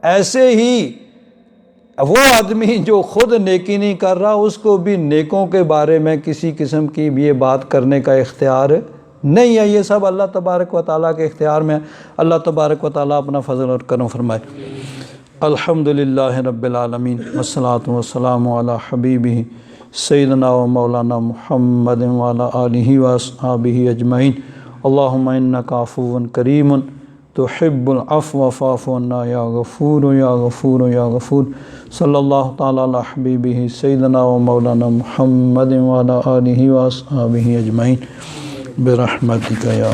ایسے ہی وہ آدمی جو خود نیکی نہیں کر رہا اس کو بھی نیکوں کے بارے میں کسی قسم کی یہ بات کرنے کا اختیار نہیں ہے۔ یہ سب اللہ تبارک و تعالیٰ کے اختیار میں ہے۔ اللہ تبارک و تعالیٰ اپنا فضل اور کرم فرمائے۔ الحمدللہ رب العالمین والصلاة والسلام علی حبیبہ سیدنا و مولانا محمد وعلی آلہ واصحابہ اجمعین۔ اللہم انکا عفو کریم تحب العفو فاعف عنا یا غفور یا غفور یا غفور۔ صلی اللہ تعالی علی حبیبہ سیدنا و مولانا محمد وعلی آلہ واصحابہ اجمعین برحمتک یا